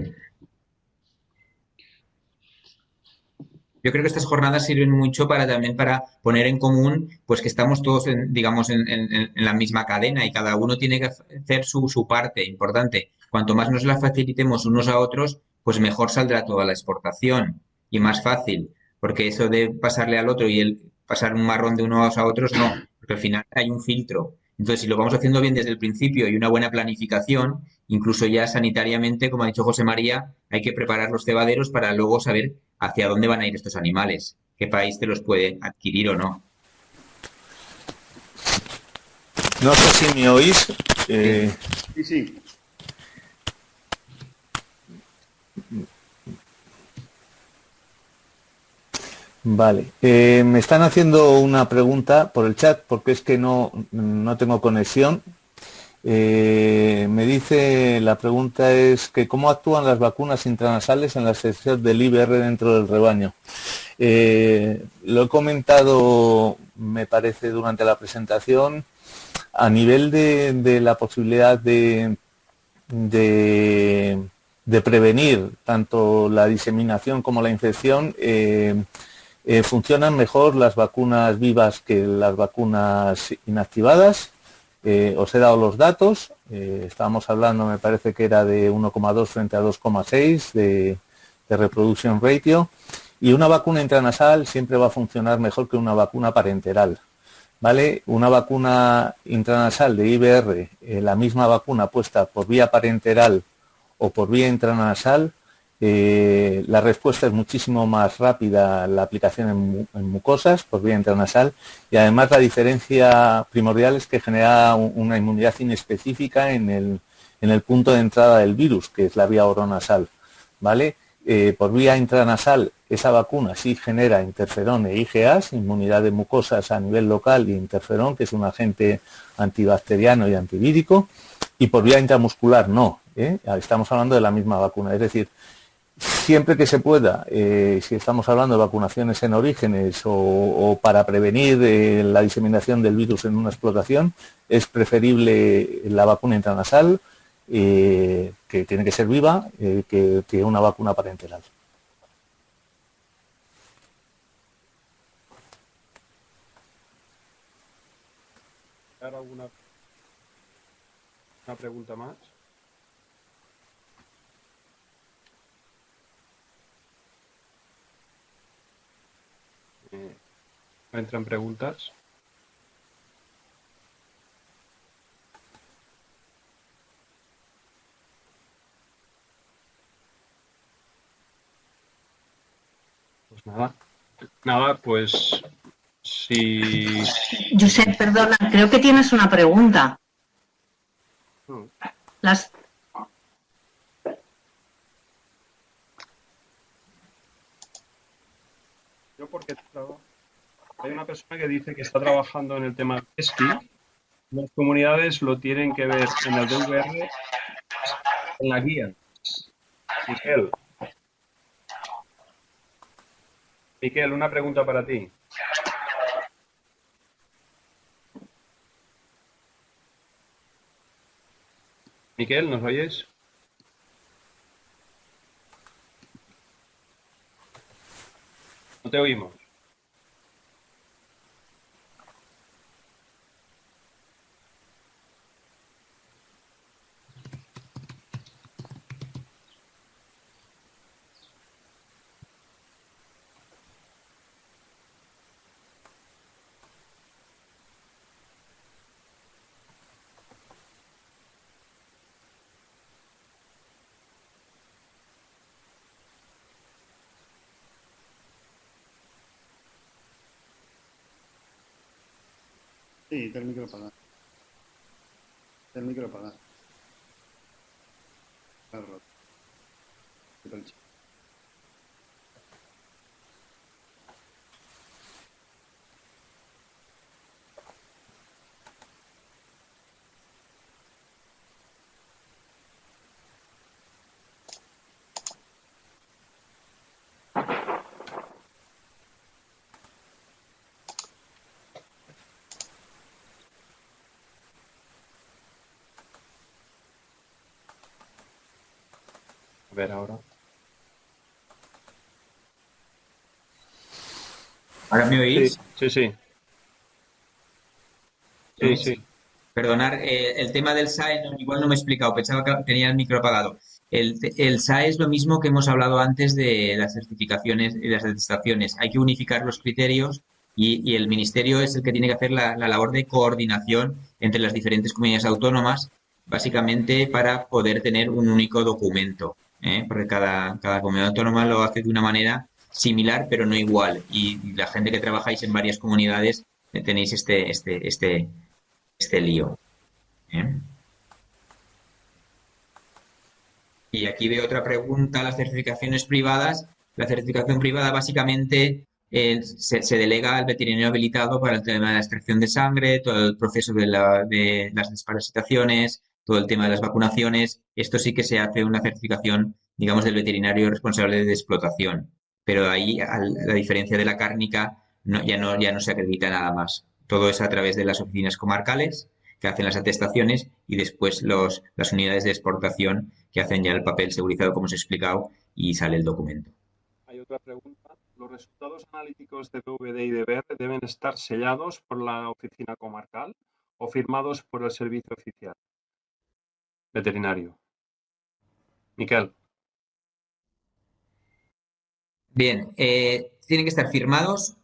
Yo creo que estas jornadas sirven mucho para también para poner en común, pues que estamos todos, digamos, en la misma cadena y cada uno tiene que hacer su parte importante. Cuanto más nos la facilitemos unos a otros, pues mejor saldrá toda la exportación y más fácil, porque eso de pasarle al otro y el pasar un marrón de unos a otros, no, porque al final hay un filtro. Entonces, si lo vamos haciendo bien desde el principio y una buena planificación, incluso ya sanitariamente, como ha dicho José María, hay que preparar los cebaderos para luego saber hacia dónde van a ir estos animales, qué país te los puede adquirir o no. No sé si me oís. Sí, sí. Vale. Me están haciendo una pregunta por el chat porque es que no tengo conexión. Me dice, la pregunta es que ¿cómo actúan las vacunas intranasales en la sección del IBR dentro del rebaño? Lo he comentado, me parece, durante la presentación, a nivel de la posibilidad de prevenir tanto la diseminación como la infección, funcionan mejor las vacunas vivas que las vacunas inactivadas. Os he dado los datos, estábamos hablando, me parece que era de 1,2 frente a 2,6 de reproduction ratio, y una vacuna intranasal siempre va a funcionar mejor que una vacuna parenteral, ¿vale? Una vacuna intranasal de IBR, la misma vacuna puesta por vía parenteral o por vía intranasal, la respuesta es muchísimo más rápida, la aplicación en mucosas por vía intranasal, y además la diferencia primordial es que genera una inmunidad inespecífica en el punto de entrada del virus, que es la vía oronasal, ¿vale? Por vía intranasal esa vacuna sí genera interferón e IgAs, inmunidad de mucosas a nivel local, y interferón, que es un agente antibacteriano y antivírico, y por vía intramuscular no, estamos hablando de la misma vacuna, es decir, siempre que se pueda, si estamos hablando de vacunaciones en orígenes o para prevenir la diseminación del virus en una explotación, es preferible la vacuna intranasal, que tiene que ser viva, que una vacuna parenteral. ¿Alguna pregunta más? ¿Entran preguntas? Pues nada, pues si... Josep, perdona, creo que tienes una pregunta. Yo porque hay una persona que dice que está trabajando en el tema esquí. Las comunidades lo tienen que ver en el DVR, en la guía. Miquel, una pregunta para ti. Miquel, ¿nos oyes? No te oímos. Sí, té el micro apagat. Té el micro apagat. Claro. A ver ahora. ¿Ahora me Sí, oís? sí, sí. Sí, Sí. sí. Perdonar, el tema del SAE igual no me he explicado, pensaba que tenía el micro apagado. El SAE es lo mismo que hemos hablado antes de las certificaciones y las atestaciones. Hay que unificar los criterios y el Ministerio es el que tiene que hacer la labor de coordinación entre las diferentes comunidades autónomas, básicamente para poder tener un único documento, ¿eh? Porque cada comunidad autónoma lo hace de una manera similar, pero no igual. Y la gente que trabajáis en varias comunidades tenéis este lío. ¿Eh? Y aquí veo otra pregunta, las certificaciones privadas. La certificación privada básicamente se delega al veterinario habilitado para el tema de la extracción de sangre, todo el proceso de las desparasitaciones, todo el tema de las vacunaciones. Esto sí que se hace una certificación, digamos, del veterinario responsable de explotación. Pero ahí, la diferencia de la cárnica, ya no se acredita nada más. Todo es a través de las oficinas comarcales que hacen las atestaciones y después las unidades de exportación que hacen ya el papel segurizado, como os he explicado, y sale el documento. Hay otra pregunta. ¿Los resultados analíticos de VVD y de BR deben estar sellados por la oficina comarcal o firmados por el servicio oficial veterinario? Miquel. Bien, tienen que estar firmados,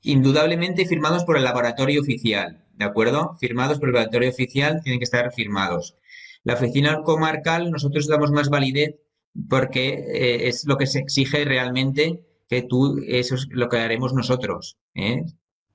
indudablemente firmados por el laboratorio oficial, ¿de acuerdo? Firmados por el laboratorio oficial, tienen que estar firmados. La oficina comarcal, nosotros damos más validez porque es lo que se exige realmente eso es lo que haremos nosotros, ¿eh?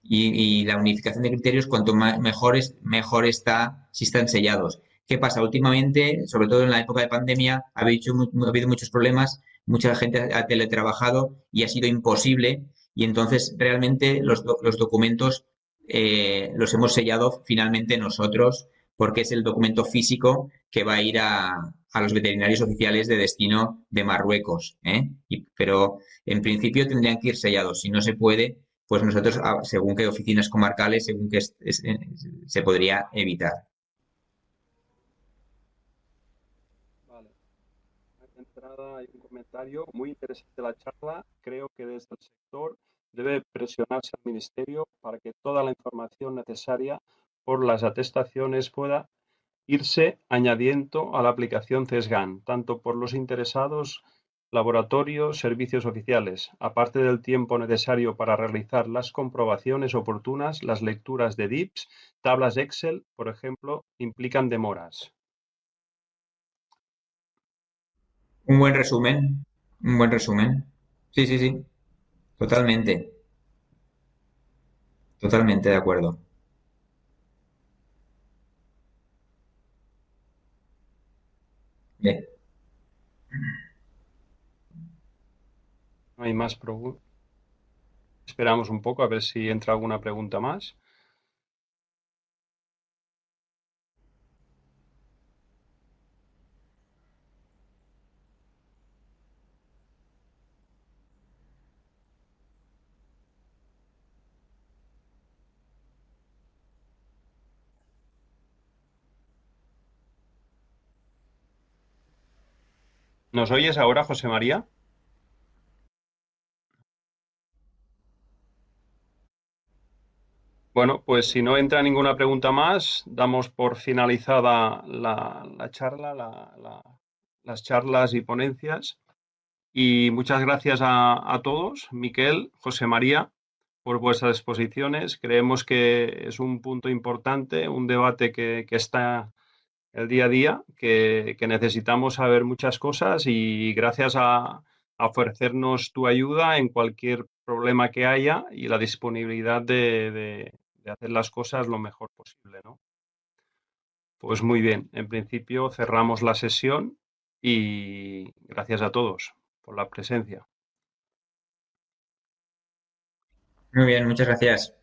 Y la unificación de criterios, cuanto mejor está si están sellados. ¿Qué pasa? Últimamente, sobre todo en la época de pandemia, ha habido muchos problemas, mucha gente ha teletrabajado y ha sido imposible y entonces realmente los documentos los hemos sellado finalmente nosotros porque es el documento físico que va a ir a los veterinarios oficiales de destino de Marruecos, ¿eh? Pero en principio tendrían que ir sellados. Si no se puede, pues nosotros, según qué oficinas comarcales, según qué se podría evitar. Vale. De entrada hay un comentario muy interesante la charla. Creo que desde el sector debe presionarse al Ministerio para que toda la información necesaria por las atestaciones pueda irse añadiendo a la aplicación CESGAN, tanto por los interesados, laboratorios, servicios oficiales. Aparte del tiempo necesario para realizar las comprobaciones oportunas, las lecturas de DIPS, tablas Excel, por ejemplo, implican demoras. Un buen resumen, un buen resumen. Sí, sí, sí, totalmente, totalmente de acuerdo. Bien. No hay más preguntas. Esperamos un poco a ver si entra alguna pregunta más. ¿Nos oyes ahora, José María? Bueno, pues si no entra ninguna pregunta más, damos por finalizada la charla, las charlas y ponencias. Y muchas gracias a todos, Miquel, José María, por vuestras exposiciones. Creemos que es un punto importante, un debate que está el día a día, que necesitamos saber muchas cosas y gracias a ofrecernos tu ayuda en cualquier problema que haya y la disponibilidad de hacer las cosas lo mejor posible, ¿no? Pues muy bien, en principio cerramos la sesión y gracias a todos por la presencia. Muy bien, muchas gracias.